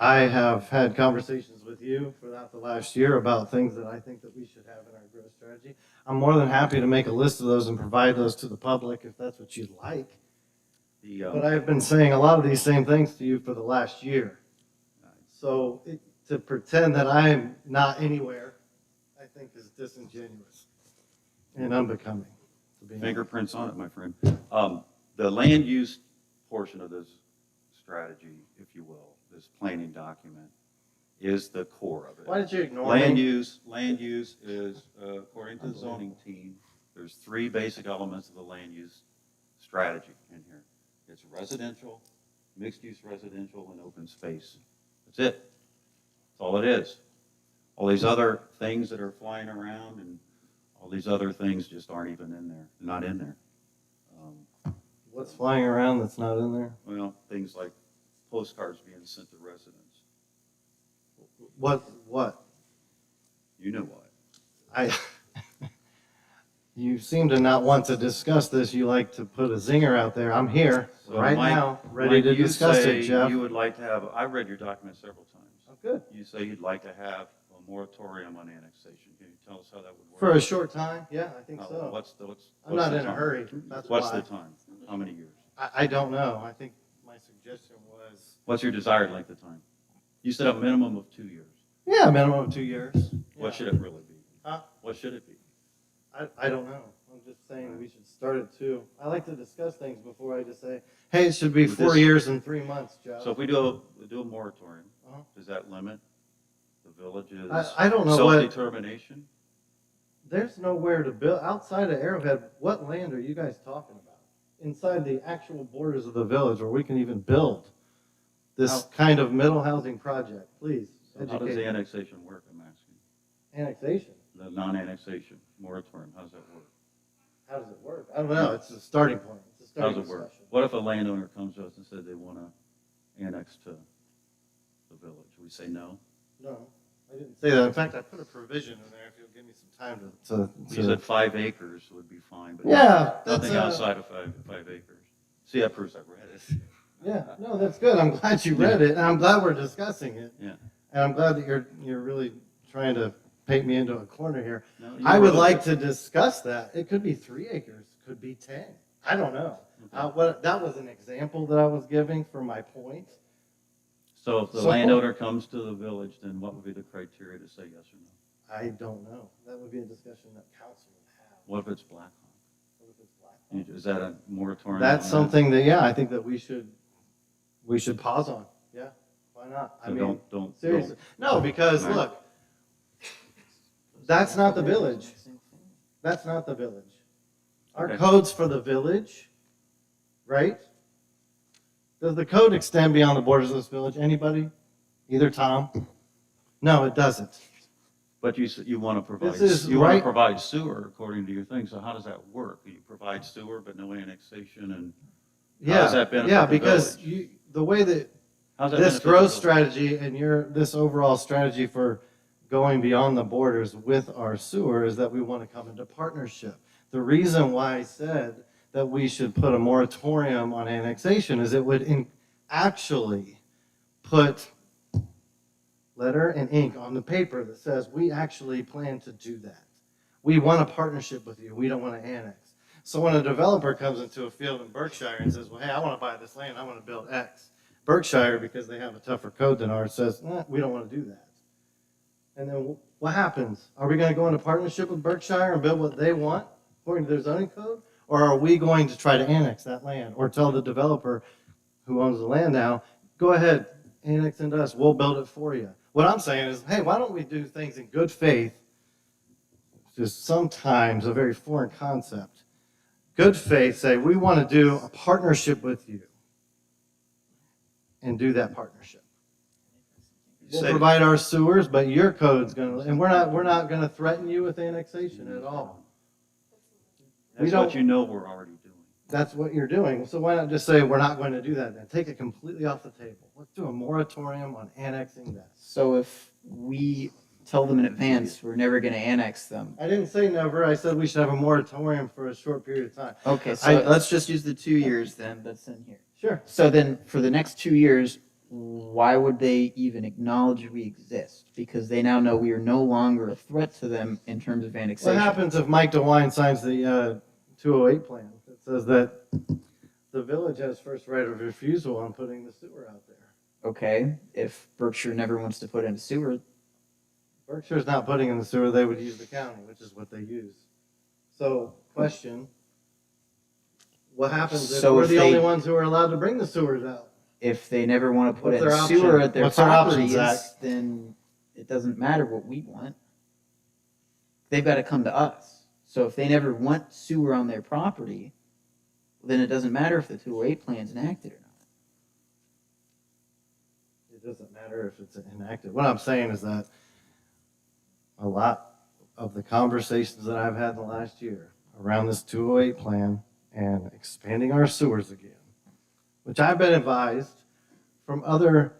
I have had conversations with you throughout the last year about things that I think that we should have in our growth strategy. I'm more than happy to make a list of those and provide those to the public if that's what you'd like. But I've been saying a lot of these same things to you for the last year. So to pretend that I'm not anywhere, I think is disingenuous and unbecoming. to be honest. Fingerprints on it, my friend. The land use portion of this strategy, if you will, this planning document, is the core of it. Why did you ignore Land me? use is, according to the zoning team, there's 3 basic elements of the land use strategy in here. It's residential, mixed-use residential, and open space. That's it. That's all it is. All these other things that are flying around and all these other things just aren't even in there, not in there. What's flying around that's not in there? Well, things like postcards being sent to residents. What? You know what? You seem to not want to discuss this. You like to put a zinger out there. I'm here So, right Mike- now, ready Mike, to you discuss say it, Jeff. You would like to have, I read your document several times. Oh, good. You say you'd like to have a moratorium on annexation. Can you tell us how that would work? For a short time, yeah, I think so. What's I'm not the in a time? hurry. That's What's why. the time? How many years? I don't know. I think my suggestion was, What's your desired length of time? You said a minimum of 2 years. yeah, a minimum of 2 years. What Yeah. should it really be? Huh? What should it be? I don't know. I'm just saying we should start at 2. I like to discuss things before I just say, hey, it should be With 4 this- years and 3 months, Jeff. So if we do a moratorium, Uh-huh. does that limit the village's I don't know what- self-determination? there's nowhere to build, outside of Arrowhead, what land are you guys talking about? Inside the actual borders of the village where we can even build this kind of middle housing project, please. So how does the Educate. annexation work, I'm asking? Annexation, The non-annexation moratorium, how does that work? how does it work? I don't know, it's a starting point, it's a How starting does it work? discussion. What if a landowner comes to us and said they want to annex to the village? We say no? No, I didn't say that. In fact, I put a provision in there if you'll give me some time to. You said 5 acres would be fine, but Yeah, that's nothing outside of 5 acres. See, that proves I've read it. Yeah, no, that's good. I'm glad you read it, and I'm glad we're discussing it. Yeah. And I'm glad that you're really trying to paint me into a corner here. No, you I would wrote like it. to discuss that. It could be 3 acres, could be 10. I don't know. That was an example that I was giving for my point. So if the So- landowner comes to the village, then what would be the criteria to say yes or no? I don't know. That would be a discussion that council would have. What if it's Black Hawk? What if it's Black Hawk? Is that a moratorium? That's on that? something that, yeah, I think that we should pause on. Yeah, why not? I So mean, don't. seriously. No, because Right. look, that's not the village. That's not the village. Our Okay. code's for the village, right? Does the code extend beyond the borders of this village? Anybody? Either Tom? No, it doesn't. But you want to provide, This is you want to right- provide sewer according to your thing, so how does that work? You provide sewer but no annexation, and how does that benefit Yeah, the because village? the way that How's that this benefit the growth village? strategy and this overall strategy for going beyond the borders with our sewer is that we want to come into partnership. The reason why I said that we should put a moratorium on annexation is it would actually put letter and ink on the paper that says we actually plan to do that. We want a partnership with you. We don't want to annex. So when a developer comes into a field in Berkshire and says, well, hey, I want to buy this land, I want to build X. Berkshire, because they have a tougher code than ours, says, we don't want to do that. And then what happens? Are we going to go into partnership with Berkshire and build what they want according to their zoning code? Or are we going to try to annex that land or tell the developer who owns the land now, go ahead, annex into us, we'll build it for you. What I'm saying is, hey, why don't we do things in good faith, which is sometimes a very foreign concept. Good faith, say, we want to do a partnership with you and do that partnership. We'll Say- provide our sewers, but your code's going to, and we're not going to threaten you with annexation at all. That's don't- what you know we're already doing. That's what you're doing. So why not just say, we're not going to do that then? Take it completely off the table. Let's do a moratorium on annexing that. So if we tell them in advance, we're never going to annex them. I didn't say never. I said we should have a moratorium for a short period of time. Okay, so let's just use the 2 years then that's in here. Sure. So then for the next 2 years, why would they even acknowledge we exist? Because they now know we are no longer a threat to them in terms of What annexation. happens if Mike DeWine signs the 208 plan? It says that the village has first right of refusal on putting the sewer out there. Okay, if Berkshire never wants to put in a sewer, Berkshire's not putting in the sewer, they would use the county, which is what they use. So, question, what happens if So we're if the they- only ones who are allowed to bring the sewers out? if they never want to put What's in their a option? sewer at their What's their option, properties, Zach? then it doesn't matter what we want. They've got to come to us. So if they never want sewer on their property, then it doesn't matter if the 208 plan's enacted or not. It doesn't matter if it's enacted. What I'm saying is that a lot of the conversations that I've had in the last year around this 208 plan and expanding our sewers again, which I've been advised from other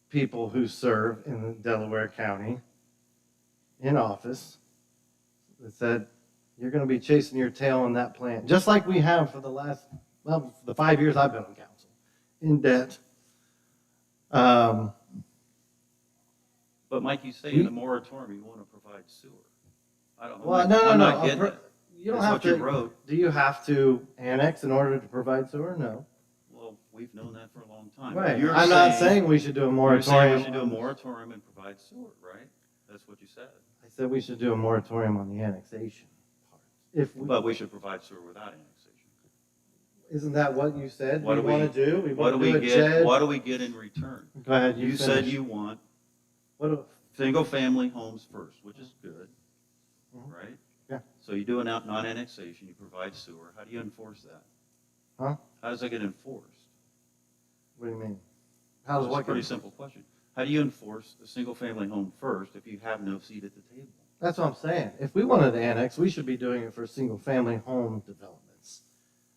people who serve in Delaware County in office that said, you're going to be chasing your tail on that plan, just like we have for the 5 years I've been on council, in debt. But Mike, you say in the moratorium you want to provide sewer. I don't know. Well, I'm no. not getting it. You don't That's have what you to. wrote. Do you have to annex in order to provide sewer? No. Well, we've known that for a long time. Right. You're I'm not saying we should do a You're saying moratorium. we should do a moratorium and provide sewer, right? That's what you said. I said we should do a moratorium on the annexation part. But we should provide sewer without annexation. Isn't that what you said What we do we- want to do? We What do want to we do a get, JED. what do we get in return? Go ahead. You said finish. you want What do, single-family homes first, which is good. right? Yeah. So you do a non-annexation, you provide sewer, how do you enforce that? Huh? How does that get enforced? What do you mean? How does That's a what pretty get? simple question. How do you enforce a single-family home first if you have no seat at the table? That's what I'm saying. If we wanted to annex, we should be doing it for single-family home developments.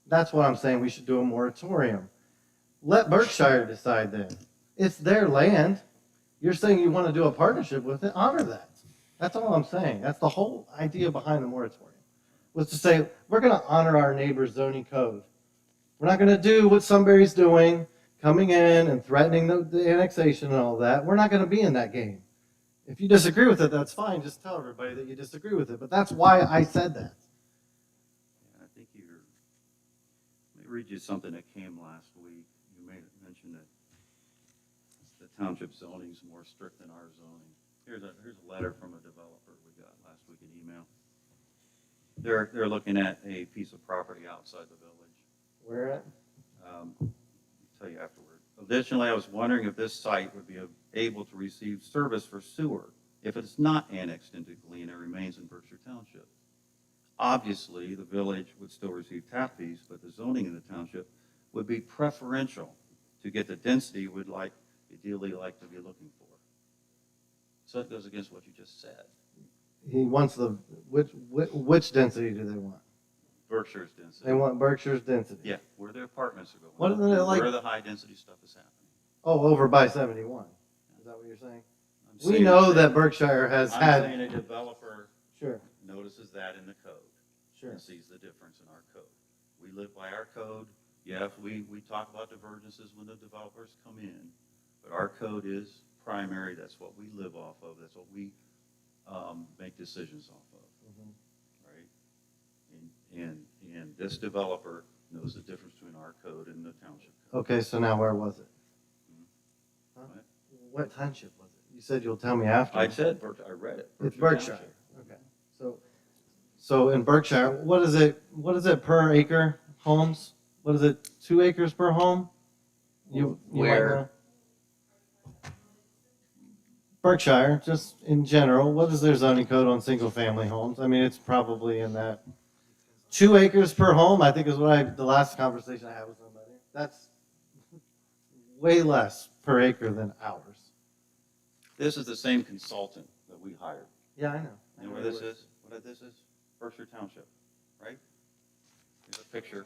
That's what I'm saying. We should do a moratorium. Let Berkshire decide then. It's their land. You're saying you want to do a partnership with it. Honor that. That's all I'm saying. That's the whole idea behind the moratorium. Was to say, we're going to honor our neighbor's zoning code. We're not going to do what Sunbury's doing, coming in and threatening the annexation and all that. We're not going to be in that game. If you disagree with it, that's fine. Just tell everybody that you disagree with it. But that's why I said that. Yeah, I think you're, let me read you something that came last week. You mentioned that the township zoning is more strict than our zoning. Here's a letter from a developer we got last week, an email. They're looking at a piece of property outside the village. Where at? I'll tell you afterward. Additionally, I was wondering if this site would be able to receive service for sewer if it's not annexed into Galena and remains in Berkshire Township. Obviously, the village would still receive tap fees, but the zoning in the township would be preferential to get the density we'd ideally like to be looking for. So it goes against what you just said. He wants the, which density do they want? Berkshire's density. They want Berkshire's density. Yeah, where the apartments are going. What are they like- Where the high density stuff is happening. Oh, over by 71. Is that what you're saying? I'm We saying- know that Berkshire has I'm had. saying a developer Sure, notices that in the code sure. and sees the difference in our code. We live by our code. Yeah, we talk about divergences when the developers come in, but our code is primary. That's what we live off of. That's what we make decisions off of, right? And this developer knows the difference between our code and the township code. Okay, so now where was it? Huh? What? What township was it? You said you'll tell me after. I said, I read it. It's Berkshire. Township. Okay. So in Berkshire, what is it per acre homes? What is it, 2 acres per home? You might Where? know. Berkshire, just in general, what is their zoning code on single-family homes? I mean, it's probably in that 2 acres per home, I think is what the last conversation I had with somebody. That's way less per acre than ours. This is the same consultant that we hired. Yeah, I know. You know where this is? What this is? Berkshire Township, right? Here's a picture.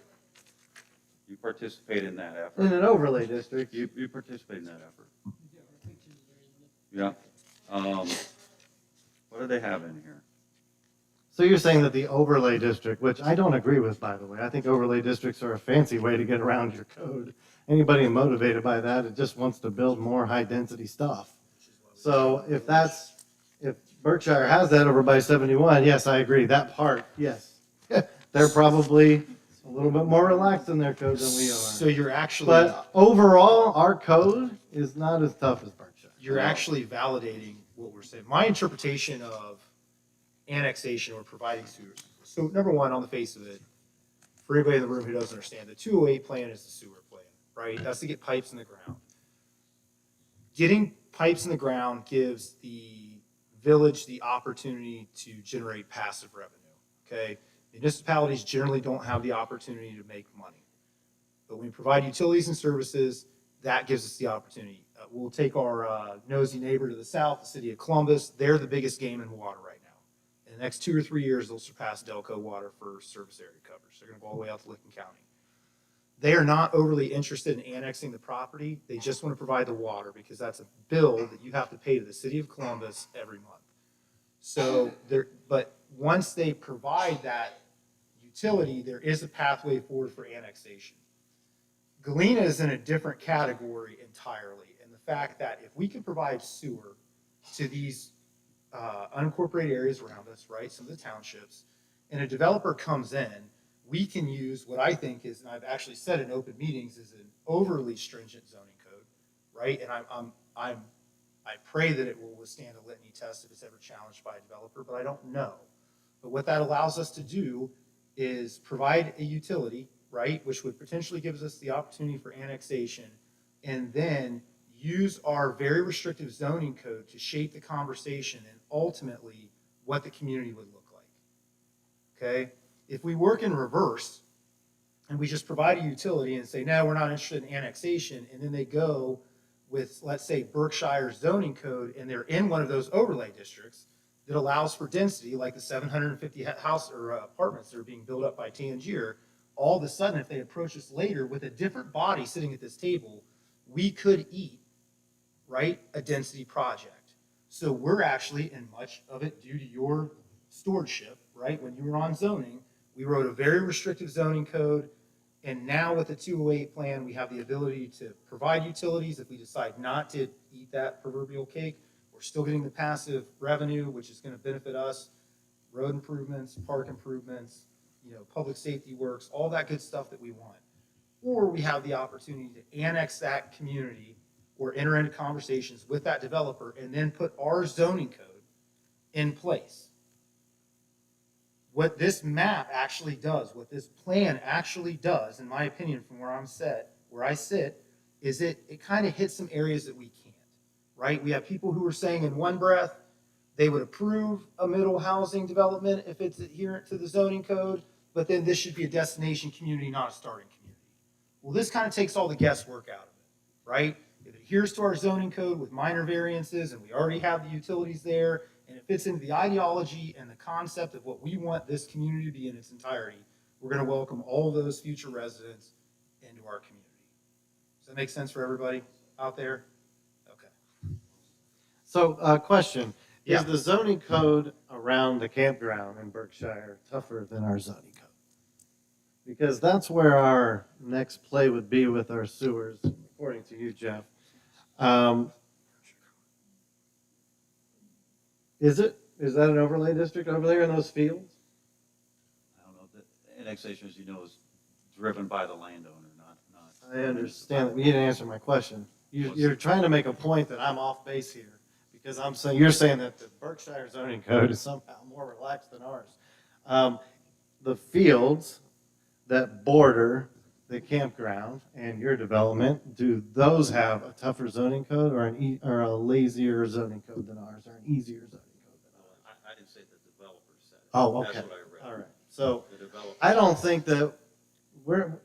You participate in that effort. In an overlay district. You participate in that effort. Yeah. What do they have in here? So you're saying that the overlay district, which I don't agree with, by the way, I think overlay districts are a fancy way to get around your code. Anybody motivated by that, it just wants to build more high-density stuff. So if Berkshire has that over by 71, yes, I agree, that part, yes. They're probably a little bit more relaxed in their code than we are. So you're actually, But overall, our code is not as tough as Berkshire. you're actually validating what we're saying. My interpretation of annexation or providing sewer. So number one, on the face of it, for anybody in the room who doesn't understand, the 208 plan is the sewer plan, right? That's to get pipes in the ground. Getting pipes in the ground gives the village the opportunity to generate passive revenue, okay? Municipalities generally don't have the opportunity to make money. But when we provide utilities and services, that gives us the opportunity. We'll take our nosy neighbor to the south, the city of Columbus. They're the biggest game in water right now. In the next 2 or 3 years, they'll surpass Delco Water for service area coverage. They're going to go all the way out to Licking County. They are not overly interested in annexing the property. They just want to provide the water because that's a bill that you have to pay to the city of Columbus every month. So but once they provide that utility, there is a pathway forward for annexation. Galena is in a different category entirely. And the fact that if we can provide sewer to these unincorporated areas around us, right, some of the townships, and a developer comes in, we can use what I think is, and I've actually said in open meetings, is an overly stringent zoning code, right? And I pray that it will withstand a litany test if it's ever challenged by a developer, but I don't know. But what that allows us to do is provide a utility, right, which would potentially give us the opportunity for annexation, and then use our very restrictive zoning code to shape the conversation and ultimately what the community would look like. okay? If we work in reverse and we just provide a utility and say, no, we're not interested in annexation, and then they go with, let's say, Berkshire's zoning code, and they're in one of those overlay districts that allows for density, like the 750 house or apartments that are being built up by Tangier, all of a sudden, if they approach us later with a different body sitting at this table, we could eat, right, a density project. So we're actually, and much of it due to your stewardship, right, when you were on zoning, we wrote a very restrictive zoning code, and now with the 208 plan, we have the ability to provide utilities if we decide not to eat that proverbial cake. We're still getting the passive revenue, which is going to benefit us, road improvements, park improvements, public safety works, all that good stuff that we want. Or we have the opportunity to annex that community or enter into conversations with that developer and then put our zoning code in place. What this map actually does, what this plan actually does, in my opinion, from where I sit, is it kind of hits some areas that we can't, right? We have people who are saying in one breath, they would approve a middle housing development if it's adherent to the zoning code, but then this should be a destination community, not a starting community. Well, this kind of takes all the guesswork out of it, right? It adheres to our zoning code with minor variances, and we already have the utilities there, and it fits into the ideology and the concept of what we want this community to be in its entirety. We're going to welcome all of those future residents into our community. Does that make sense for everybody out there? Okay. So, question, Yeah. is the zoning code around the campground in Berkshire tougher than our zoning code? Because that's where our next play would be with our sewers, according to you, Jeff. Is that an overlay district over there in those fields? I don't know, the annexation, as you know, is driven by the landowner, not. I understand. You didn't answer my question. You're trying to make a point that I'm off base here, because you're saying that the Berkshire zoning code is somehow more relaxed than ours. The fields that border the campground and your development, do those have a tougher zoning code or or a lazier zoning code than ours, or an easier zoning code than ours? I didn't say the developer said it. Oh, okay. That's what I read. All right. So The developer. I don't think that we're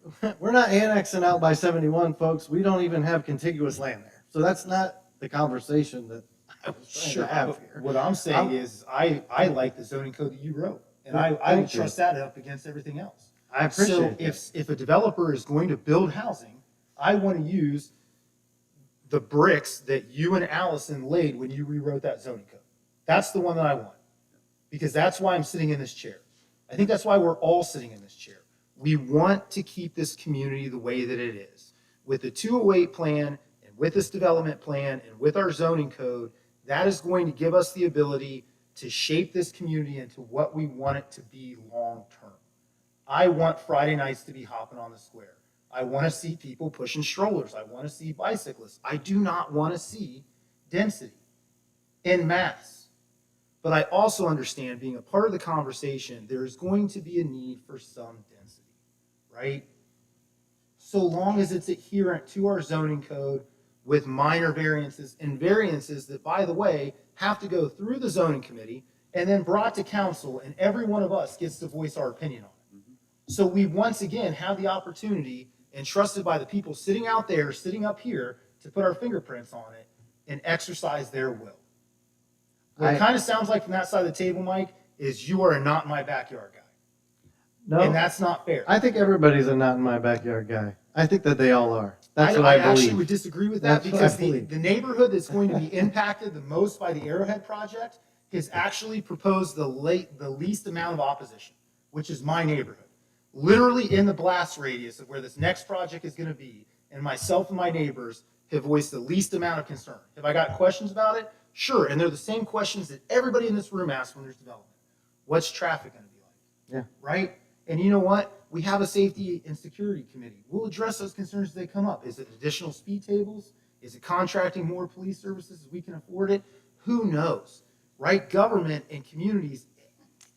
not annexing out by 71, folks. We don't even have contiguous land there. So that's not the conversation that I was trying to have but here. what I'm saying is I like the zoning code that you wrote, and I would Thank you. trust that up against everything else. I appreciate So if a developer is going to build housing, I want to use the bricks that you and Allison laid when you rewrote that zoning code. That's the one that I want, because that's why I'm sitting in this chair. I think that's why we're all sitting in this chair. We want to keep this community the way that it is. With the 208 plan and with this development plan and with our zoning code, that is going to give us the ability to shape this community into what we want it to be long term. I want Friday nights to be hopping on the square. I want to see people pushing strollers. I want to see bicyclists. I do not want to see density en masse. But I also understand, being a part of the conversation, there is going to be a need for some density, right? So long as it's adherent to our zoning code with minor variances, and variances that, by the way, have to go through the zoning committee and then brought to council, and every one of us gets to voice our opinion on it. So we once again have the opportunity, entrusted by the people sitting out there, sitting up here, to put our fingerprints on it and exercise their will. What it kind of sounds like from that side of the table, Mike, is you are a not in my backyard guy. No, And that's not fair. I think everybody's a not in my backyard guy. I think that they all are. That's what I actually believe. would disagree with that, That's what I because believe. the neighborhood that's going to be impacted the most by the Arrowhead project has actually proposed the least amount of opposition, which is my neighborhood. Literally in the blast radius of where this next project is going to be, and myself and my neighbors have voiced the least amount of concern. Have I got questions about it? Sure, and they're the same questions that everybody in this room asks when there's development. What's traffic going to be like? Yeah. Right? And you know what? We have a safety and security committee. We'll address those concerns as they come up. Is it additional speed tables? Is it contracting more police services as we can afford it? Who knows? Right? Government and communities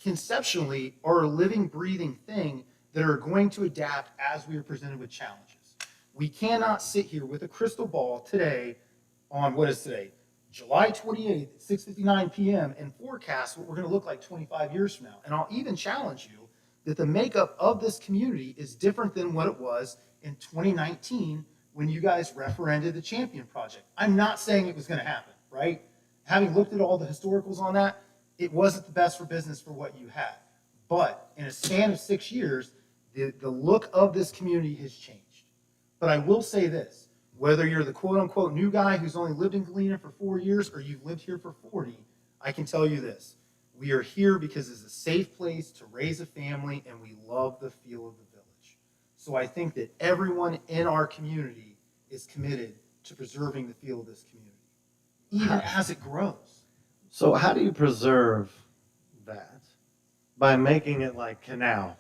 conceptually are a living, breathing thing that are going to adapt as we are presented with challenges. We cannot sit here with a crystal ball today on, what is today, July 28th at 6:59 p.m. and forecast what we're going to look like 25 years from now. And I'll even challenge you that the makeup of this community is different than what it was in 2019 when you guys referended the Champion Project. I'm not saying it was going to happen, right? Having looked at all the historicals on that, it wasn't the best for business for what you had. But in a span of 6 years, the look of this community has changed. But I will say this, whether you're the quote-unquote new guy who's only lived in Galena for 4 years or you've lived here for 40, I can tell you this. We are here because it's a safe place to raise a family, and we love the feel of the village. So I think that everyone in our community is committed to preserving the feel of this community, even as it grows. So how do you preserve that? By making it like canal?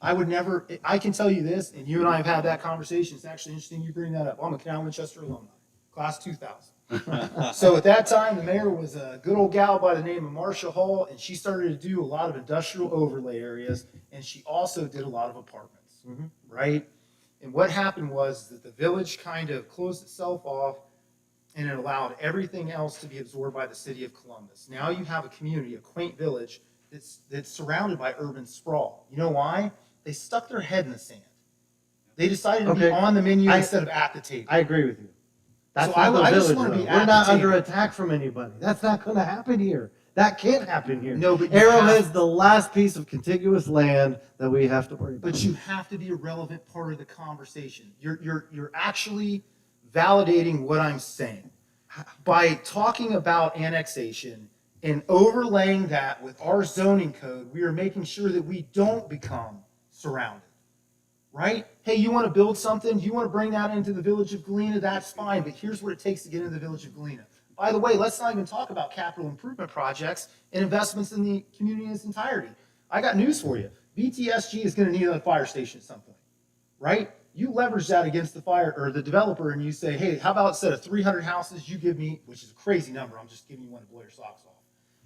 I would never, I can tell you this, and you and I have had that conversation. It's actually interesting you bring that up. I'm a Canal Winchester alumni, class 2000. So at that time, the mayor was a good old gal by the name of Marcia Hall, and she started to do a lot of industrial overlay areas, and she also did a lot of apartments, right? And what happened was that the village kind of closed itself off, and it allowed everything else to be absorbed by the city of Columbus. Now you have a community, a quaint village, that's surrounded by urban sprawl. You know why? They stuck their head in the sand. They decided to be on the menu instead of at the table. I agree with you. That's So not the I just village, wanna be though. at We're not the under table. attack from anybody. That's not going to happen here. That can't happen here. No, but you Arrowhead's have- the last piece of contiguous land that we have to worry about. But you have to be a relevant part of the conversation. You're actually validating what I'm saying. By talking about annexation and overlaying that with our zoning code, we are making sure that we don't become surrounded. Right? Hey, you want to build something? You want to bring that into the village of Galena? That's fine, but here's what it takes to get into the village of Galena. By the way, let's not even talk about capital improvement projects and investments in the community in its entirety. I got news for you. BTSG is going to need a fire station at some point, right? You leverage that against the fire or the developer, and you say, hey, how about instead of 300 houses, you give me, which is a crazy number, I'm just giving you one to blow your socks off.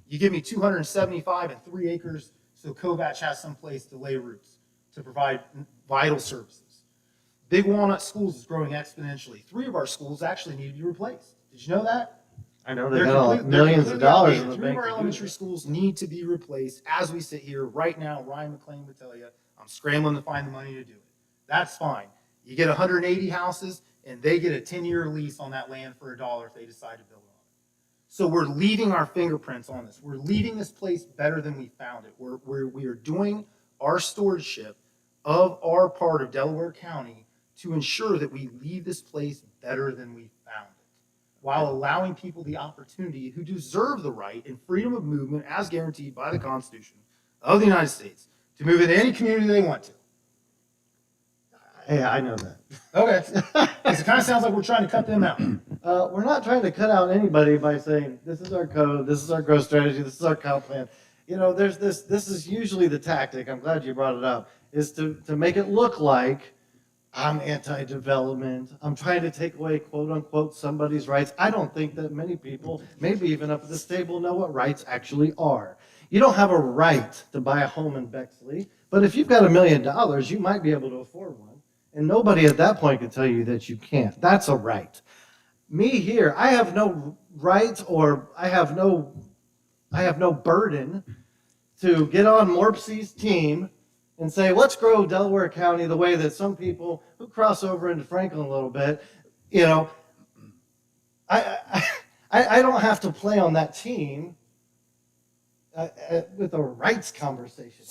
You give me 275 and 3 acres so Kovach has some place to lay roots, to provide vital services. Big Walnut Schools is growing exponentially. 3 of our schools actually need to be replaced. Did you know that? I know they got millions of dollars in the Three of bank. our to do elementary that. schools need to be replaced as we sit here right now. Ryan McLean would tell you, I'm scrambling to find the money to do it. That's fine. You get 180 houses, and they get a 10-year lease on that land for $1 if they decide to build on it. So we're leaving our fingerprints on this. We're leaving this place better than we found it. We are doing our stewardship of our part of Delaware County to ensure that we leave this place better than we found it, while allowing people the opportunity who deserve the right and freedom of movement as guaranteed by the Constitution of the United States to move into any community they want to. Hey, I know that. Okay. Because it kind of sounds like we're trying to cut them out. We're not trying to cut out anybody by saying, this is our code, this is our growth strategy, this is our comp plan. You know, there's this is usually the tactic, I'm glad you brought it up, is to make it look like I'm anti-development, I'm trying to take away, quote unquote, somebody's rights. I don't think that many people, maybe even up at this table, know what rights actually are. You don't have a right to buy a home in Bexley, but if you've got $1 million, you might be able to afford one. And nobody at that point can tell you that you can't. That's a right. Me here, I have no right, or I have no burden to get on Morpsey's team and say, let's grow Delaware County the way that some people who cross over into Franklin a little bit, you know, I don't have to play on that team with a rights conversation.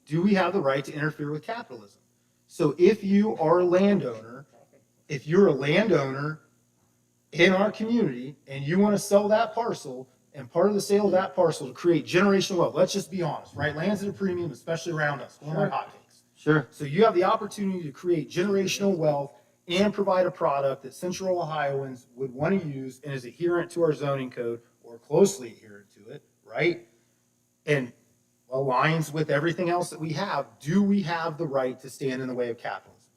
Do we have the right to interfere with capitalism? So if you are a landowner, if you're a landowner in our community and you want to sell that parcel, and part of the sale of that parcel to create generational wealth, let's just be honest, right? Land's at a premium, especially around us, going like hotcakes. Sure. So you have the opportunity to create generational wealth and provide a product that Central Ohioans would want to use and is adherent to our zoning code or closely adherent to it, right? And aligns with everything else that we have. Do we have the right to stand in the way of capitalism?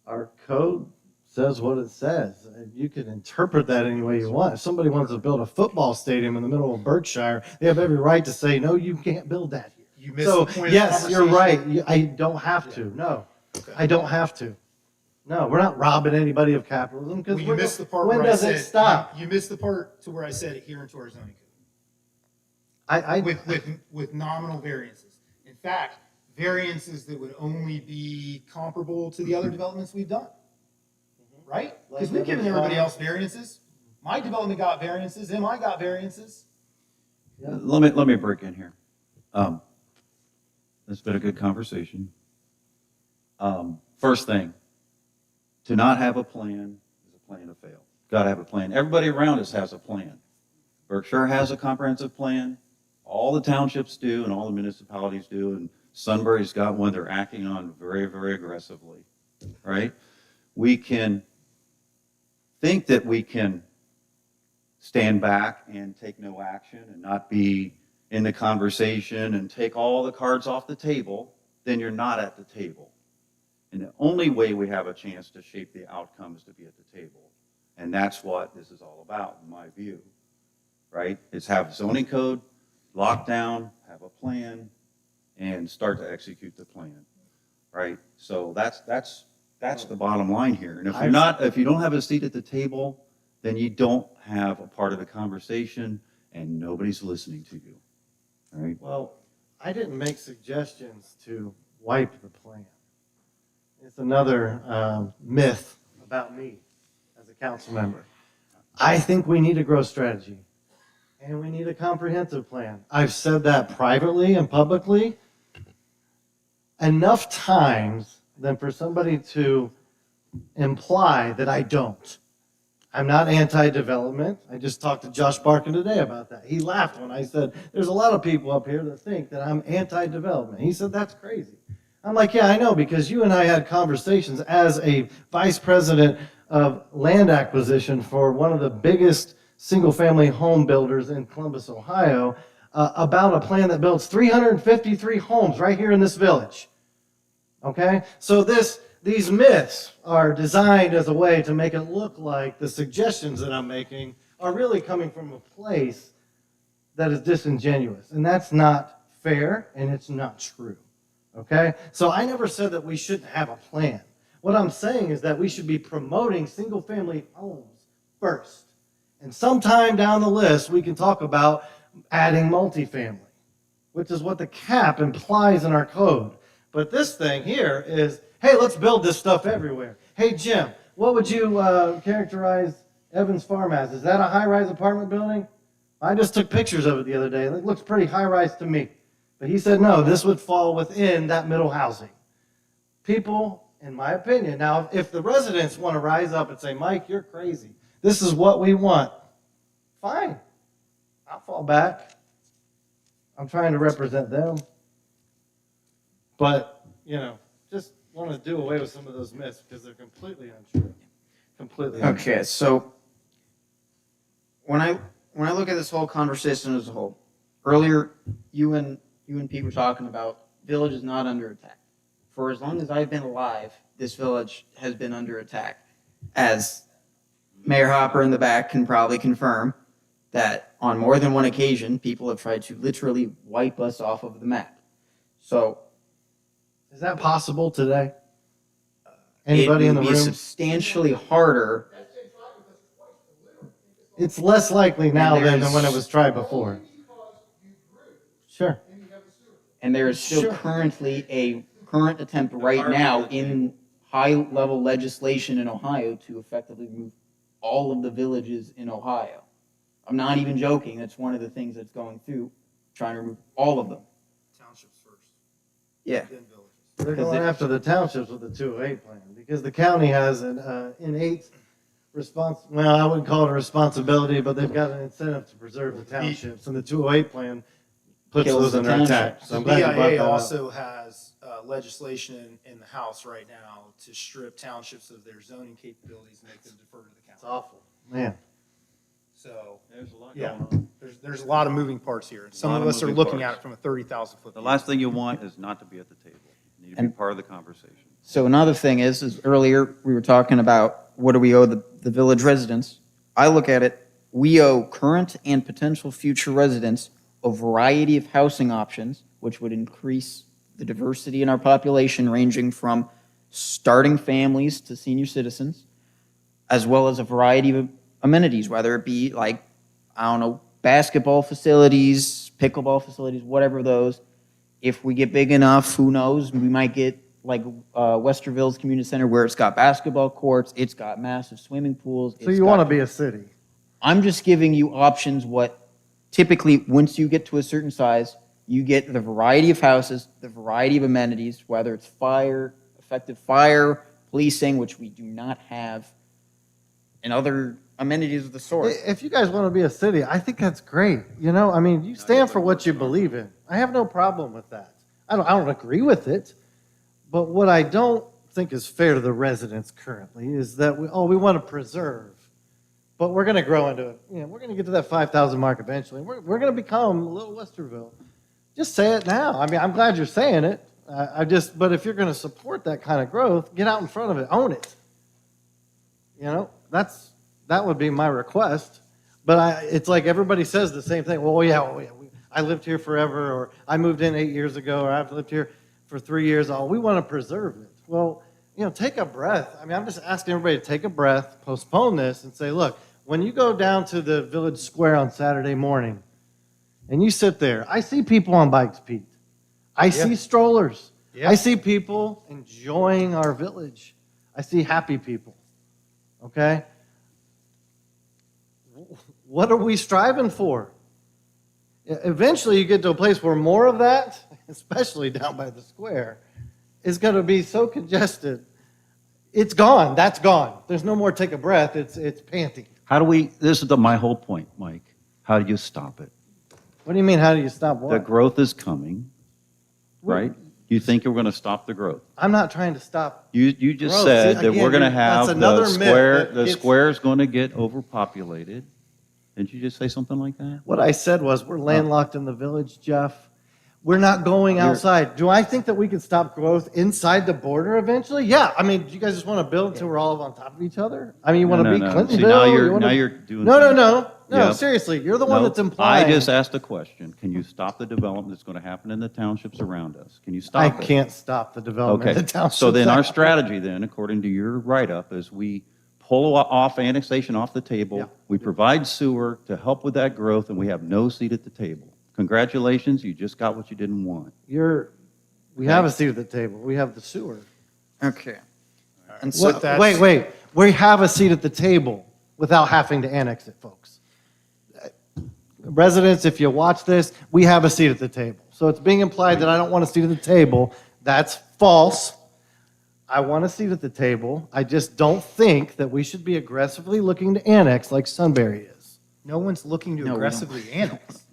Our code says what it says. You can interpret that any way you want. If somebody wants to build a football stadium in the middle of Berkshire, they have every right to say, no, you can't build that here. You missed So, the point of yes, the you're conversation. right. I don't have to. No, Okay. I don't have to. No, we're not robbing anybody of capitalism because Well, you missed the part when where does I it said, stop? You missed the part to where I said adherent to our zoning code. I, with nominal variances. In fact, variances that would only be comparable to the other developments we've done. Right? Because we've given everybody else variances. My development got variances, MI got variances. Let me break in here. It's been a good conversation. First thing, to not have a plan is a plan to fail. Got to have a plan. Everybody around us has a plan. Berkshire has a comprehensive plan. All the townships do, and all the municipalities do, and Sunbury's got one they're acting on very, very aggressively, right? We can think that we can stand back and take no action and not be in the conversation and take all the cards off the table, then you're not at the table. And the only way we have a chance to shape the outcome is to be at the table. And that's what this is all about, in my view, right? Is have zoning code, lock down, have a plan, and start to execute the plan, right? So that's the bottom line here. And if you don't have a seat at the table, then you don't have a part of the conversation and nobody's listening to you, all right? well, I didn't make suggestions to wipe the plan. It's another myth about me as a council member. I think we need a growth strategy and we need a comprehensive plan. I've said that privately and publicly enough times than for somebody to imply that I don't. I'm not anti-development. I just talked to Josh Barkin today about that. He laughed when I said, there's a lot of people up here that think that I'm anti-development. He said, that's crazy. I'm like, yeah, I know, because you and I had conversations as a vice president of land acquisition for one of the biggest single-family home builders in Columbus, Ohio, about a plan that builds 353 homes right here in this village. Okay? So these myths are designed as a way to make it look like the suggestions that I'm making are really coming from a place that is disingenuous. And that's not fair, and it's not true. Okay? So I never said that we shouldn't have a plan. What I'm saying is that we should be promoting single-family homes first. And sometime down the list, we can talk about adding multifamily, which is what the cap implies in our code. But this thing here is, hey, let's build this stuff everywhere. Hey, Jim, what would you characterize Evans Farm as? Is that a high-rise apartment building? I just took pictures of it the other day. It looks pretty high-rise to me. But he said, no, this would fall within that middle housing. People, in my opinion, now, if the residents want to rise up and say, Mike, you're crazy. This is what we want. Fine. I'll fall back. I'm trying to represent them. But, just want to do away with some of those myths because they're completely untrue. Completely untrue. Okay, so when I look at this whole conversation as a whole, earlier you and Pete were talking about village is not under attack. For as long as I've been alive, this village has been under attack. As Mayor Hopper in the back can probably confirm that on more than one occasion, people have tried to literally wipe us off of the map. So is that possible today? Anybody in the it would be room? substantially harder. It's less likely now than there's- when it was tried before. Sure. And there is still Sure. currently a current attempt right now in high-level legislation in Ohio to effectively remove all of the villages in Ohio. I'm not even joking. That's one of the things that's going through, trying to remove all of them. Townships first, Yeah. then villages. They're Because going after the townships with the 208 plan because the county has an innate well, I wouldn't call it a responsibility, but they've got an incentive to preserve the townships, and the 208 plan puts Kills those the under attack. townships. So I'm The glad you brought BIA that up. also has legislation in the House right now to strip townships of their zoning capabilities and make them defer to the It's county. awful, man. So, There's a lot yeah, going on. there's a lot of moving parts here. And some lot of of us are moving looking parts. at it from a 30,000-foot The view. last thing you want is not to be at the table. You need to be And- part of the conversation. So another thing is earlier we were talking about what do we owe the village residents. I look at it, we owe current and potential future residents a variety of housing options, which would increase the diversity in our population, ranging from starting families to senior citizens, as well as a variety of amenities, whether it be like, I don't know, basketball facilities, pickleball facilities, whatever those. If we get big enough, who knows, we might get like Westerville's Community Center where it's got basketball courts, it's got massive swimming pools. So you want to be a city? I'm just giving you options what typically, once you get to a certain size, you get the variety of houses, the variety of amenities, whether it's effective fire, policing, which we do not have, and other amenities of the sort. If you guys want to be a city, I think that's great. You know, I mean, you stand for what you believe in. I have no problem with that. I don't agree with it, but what I don't think is fair to the residents currently is that we want to preserve, but we're going to grow into, we're going to get to that 5,000 mark eventually. We're going to become a little Westerville. Just say it now. I mean, I'm glad you're saying it. But if you're going to support that kind of growth, get out in front of it, own it. That would be my request. But it's like everybody says the same thing. Well, yeah, I lived here forever, or I moved in 8 years ago, or I've lived here for 3 years. Oh, we want to preserve it. Well, take a breath. I mean, I'm just asking everybody to take a breath, postpone this, and say, look, when you go down to the village square on Saturday morning, and you sit there, I see people on bikes, Pete. I see strollers. I see people enjoying our village. I see happy people. Okay? What are we striving for? Eventually, you get to a place where more of that, especially down by the square, is going to be so congested. It's gone. That's gone. There's no more take a breath. It's panting. This is my whole point, Mike. How do you stop it? What do you mean, how do you stop what? The growth is coming, right? You think you're going to stop the growth? I'm not trying to stop. You just growth. said See, that again, we're going to have that's another the myth square. that The gets- square is going to get overpopulated. Didn't you just say something like that? What I said was we're landlocked in the village, Jeff. We're not going outside. Do I think that we can stop growth inside the border eventually? Yeah. I mean, do you guys just want to build until we're all on top of each other? I mean, you want to be No. Clintonville? See, now You wanna- you're doing. No. Yeah. Seriously, you're the one No, that's implying. I just asked a question. Can you stop the development that's going to happen in the townships around us? Can you stop I it? can't stop the development Okay. of the township. So then our strategy then, according to your write-up, is we pull off annexation off the table. Yeah. We provide sewer to help with that growth, and we have no seat at the table. Congratulations, you just got what you didn't want. We have a seat at the table. We have the sewer. Okay. And So, so, wait. We have a seat at the table without having to annex it, folks. Residents, if you watch this, we have a seat at the table. So it's being implied that I don't want a seat at the table. That's false. I want a seat at the table. I just don't think that we should be aggressively looking to annex like Sunbury is. No one's looking to No, we aggressively annex.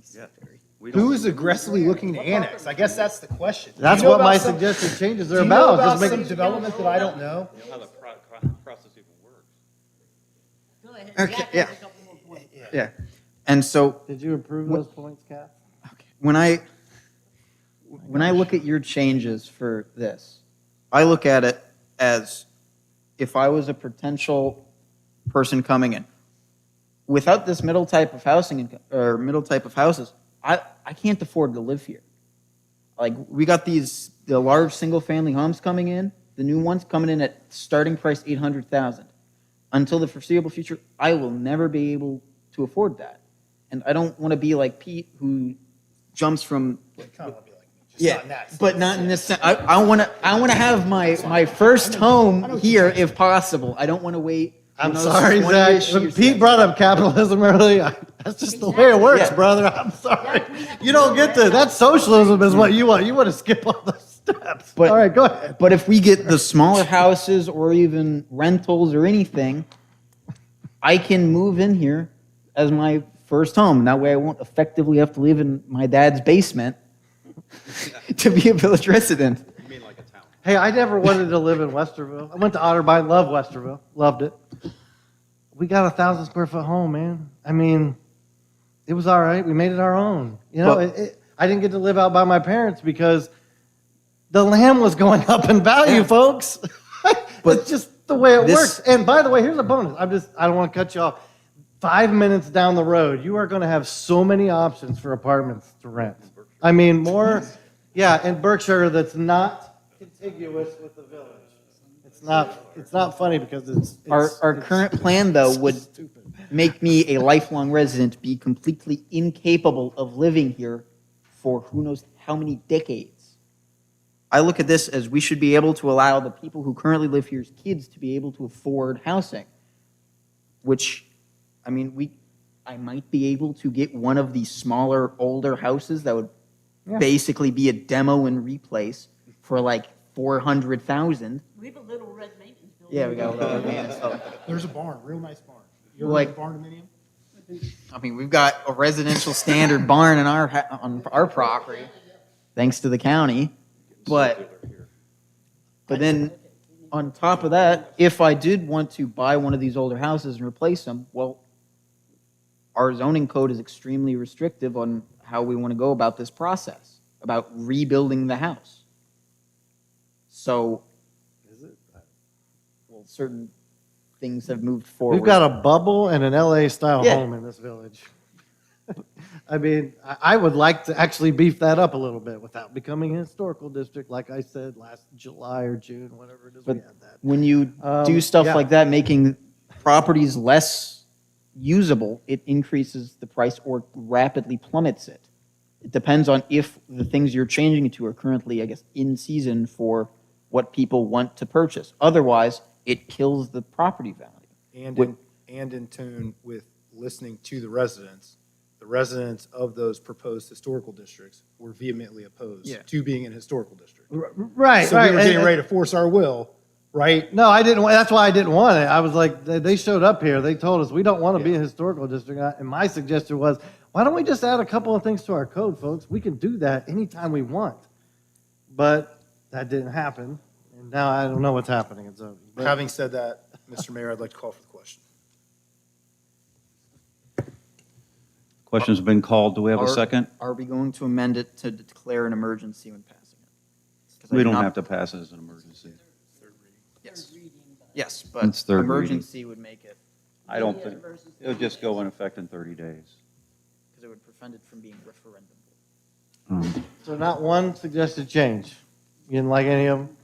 We don't- Who's aggressively looking to annex? I guess that's the question. That's Do you know what my about some- suggested changes Do are you know about. about Just some making development that I don't know? You know how the process even works. Go ahead. Okay, Jack has yeah. a couple more points. yeah. And so Did you approve those points, Kath? when I look at your changes for this, I look at it as if I was a potential person coming in. Without this middle type of housing or middle type of houses, I can't afford to live here. Like we got the large single family homes coming in, the new ones coming in at starting price 800,000. Until the foreseeable future, I will never be able to afford that. And I don't want to be like Pete who jumps from Kind of want to be like me, just not in that. but not in this sense. I want to have my first home here if possible. I don't want to wait. I'm who knows, sorry, 20 Zach. years, When years Pete yet. brought up capitalism earlier. That's just the way it works, Yeah. brother. I'm sorry. You don't get to. That's socialism is what you want. You want to skip all those steps. But- all right, go ahead. But if we get the smaller houses or even rentals or anything, I can move in here as my first home. That way I won't effectively have to live in my dad's basement to be a village resident. You mean like a town? Hey, I never wanted to live in Westerville. I went to Otterbein, loved Westerville, loved it. We got 1,000 square foot home, man. I mean, it was all right. We made it our own. You know, But- I didn't get to live out by my parents because the land was going up in value, folks. But it's just the way it this- works. And by the way, here's a bonus. I don't want to cut you off. 5 minutes down the road, you are going to have so many options for apartments to rent. I mean, more, yeah, in Berkshire that's not contiguous with the village. It's not funny because it's Our current plan, though, would stupid. make me a lifelong resident, be completely incapable of living here for who knows how many decades. I look at this as we should be able to allow the people who currently live here's kids to be able to afford housing, which, I mean, I might be able to get one of these smaller, older houses that would basically be a demo and replace for like 400,000. We have a little red maintenance building. Yeah, we got a little man. So, There's a barn, real nice barn. You ever Like- been to barn dominium? I mean, we've got a residential standard barn in on our property, thanks to the county. But then on top of that, if I did want to buy one of these older houses and replace them, well, our zoning code is extremely restrictive on how we want to go about this process, about rebuilding the house. So, well, certain things have moved forward. We've got a bubble and an LA-style Yeah. home in this village. I mean, I would like to actually beef that up a little bit without becoming a historical district, like I said last July or June, whatever it is we But had that. when you do stuff yeah. like that, making properties less usable, it increases the price or rapidly plummets it. It depends on if the things you're changing it to are currently, I guess, in season for what people want to purchase. Otherwise, it kills the property value. And in tune with listening to the residents of those proposed historical districts were vehemently opposed Yeah. to being an historical district. Right, So we were getting ready to force our will, right? No, I didn't, that's why I didn't want it. I was like, they showed up here, they told us, we don't want to be a historical district. And my suggestion was, why don't we just add a couple of things to our code, folks? We can do that anytime we want. But that didn't happen, and now I don't know what's happening. Having said that, Mr. Mayor, I'd like to call for the question. Question's been called. Do we have a Are- second? Are we going to amend it to declare an emergency when passing it? 'Cause I We did don't not- have to pass it as an emergency. Yes, Reading, but yes, but It's third reading. emergency would make it, I don't maybe think, emergency. it'll just go in effect in 30 days. because it would prevent it from being referendum. So not one suggested change. You didn't like any of them?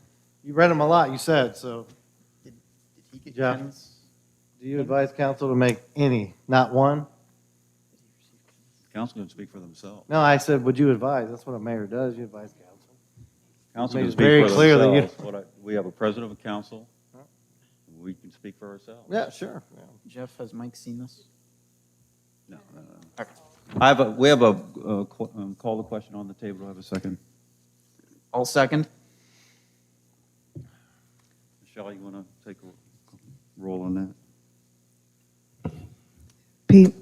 You read them a lot, you said, so Did he get Jeff? Ken's? do you advise council to make any, not one? Council can speak for themselves. No, I said, would you advise? That's what a mayor does, you advise council. Council Made can it speak very for clear that you- themselves. We have a president of council. We can speak for ourselves. Yeah, sure. Yeah. Jeff, has Mike seen this? No, no, no. Okay. We have a call the question on the table. Do I have a second? All second? Michelle, you want to take a roll on that? Pete,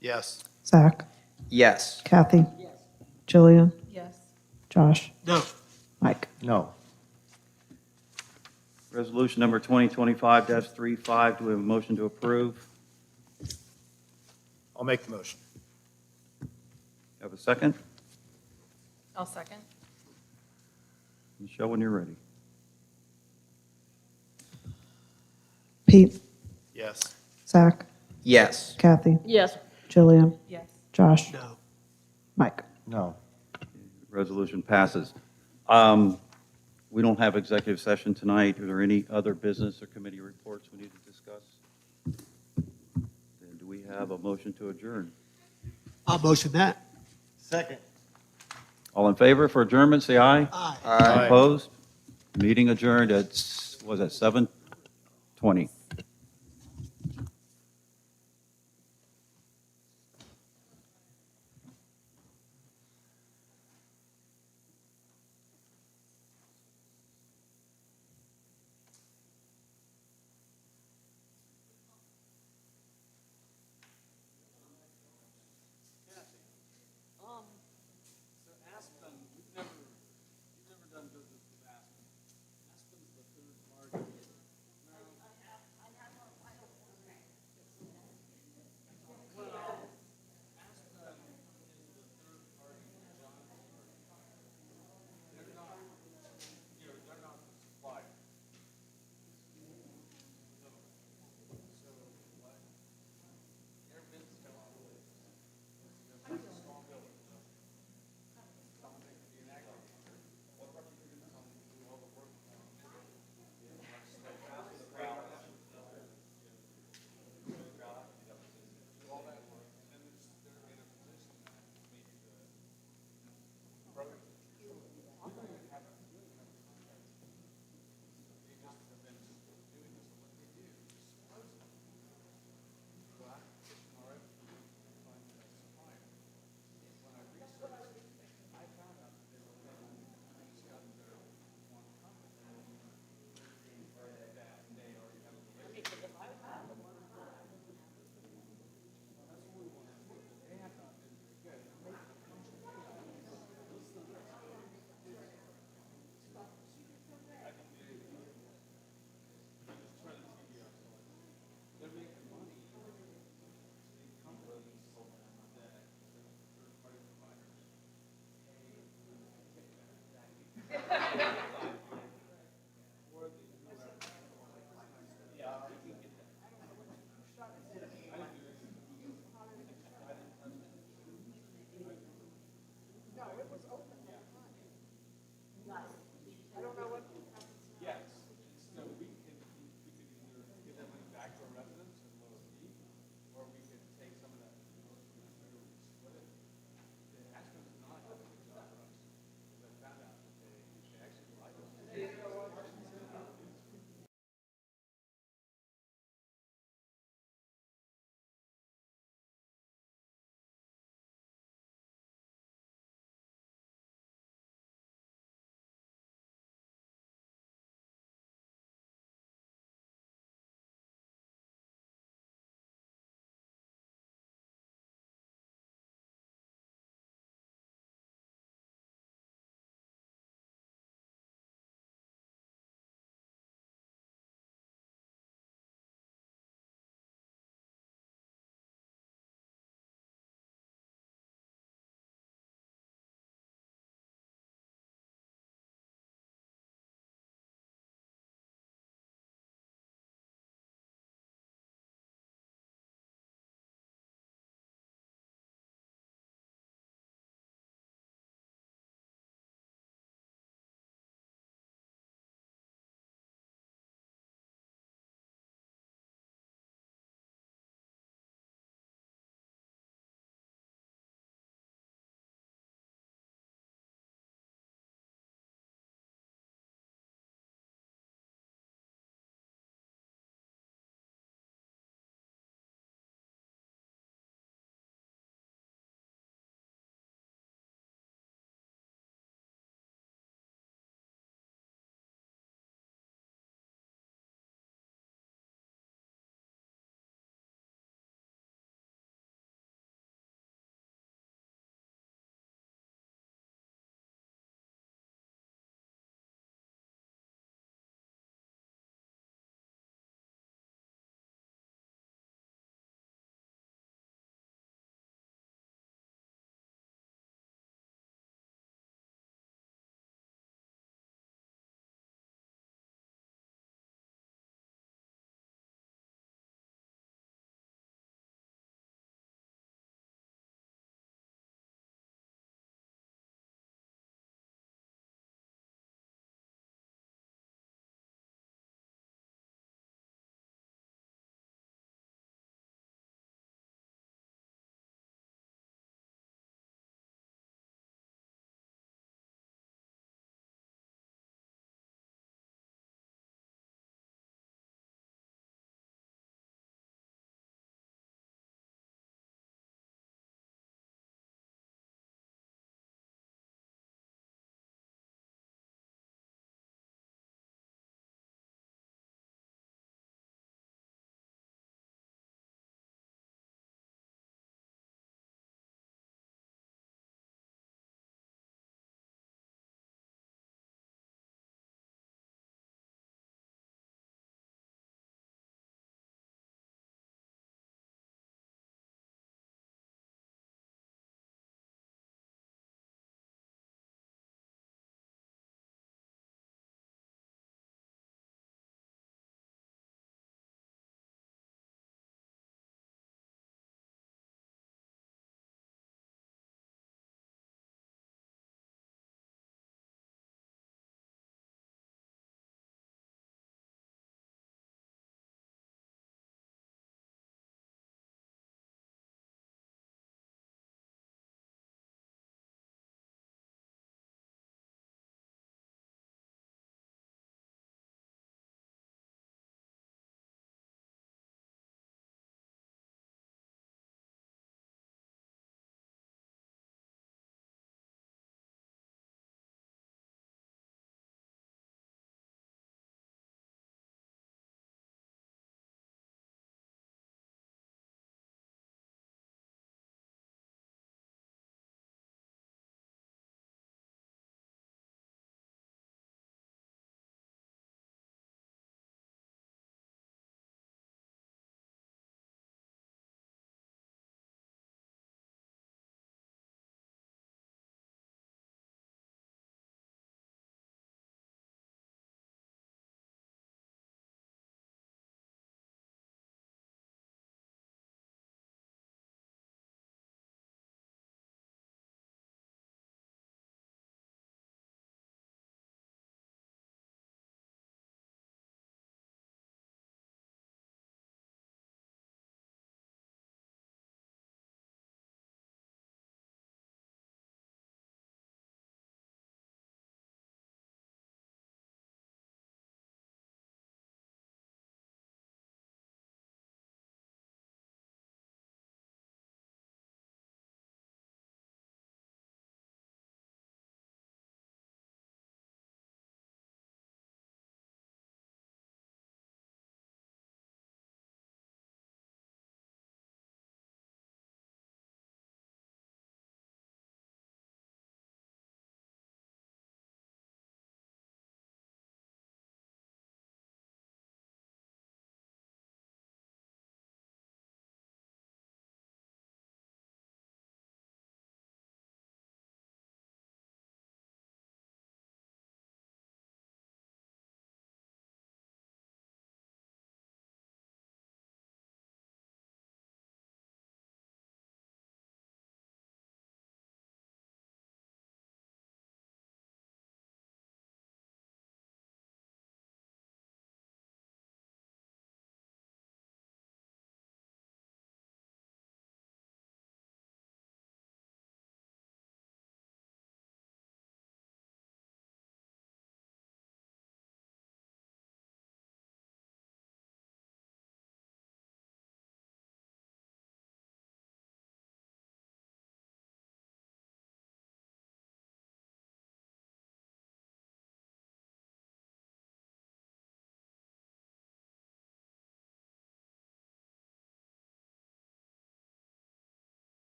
Yes. Zach, Yes. Kathy, Yes. Jillian, Yes. Josh, No. Mike. No. Resolution number 2025-35, do we have a motion to approve? I'll make the motion. Have a second? I'll second. Michelle, when you're ready. Pete, Yes. Zach, Yes. Kathy, Yes. Jillian, Yes. Josh, No. Mike. No. Resolution passes. We don't have executive session tonight. Are there any other business or committee reports we need to discuss? Then do we have a motion to adjourn? I'll motion that. Second. All in favor for adjournment, say aye. Aye. Aye. Opposed? Meeting adjourned at, was it 7:20?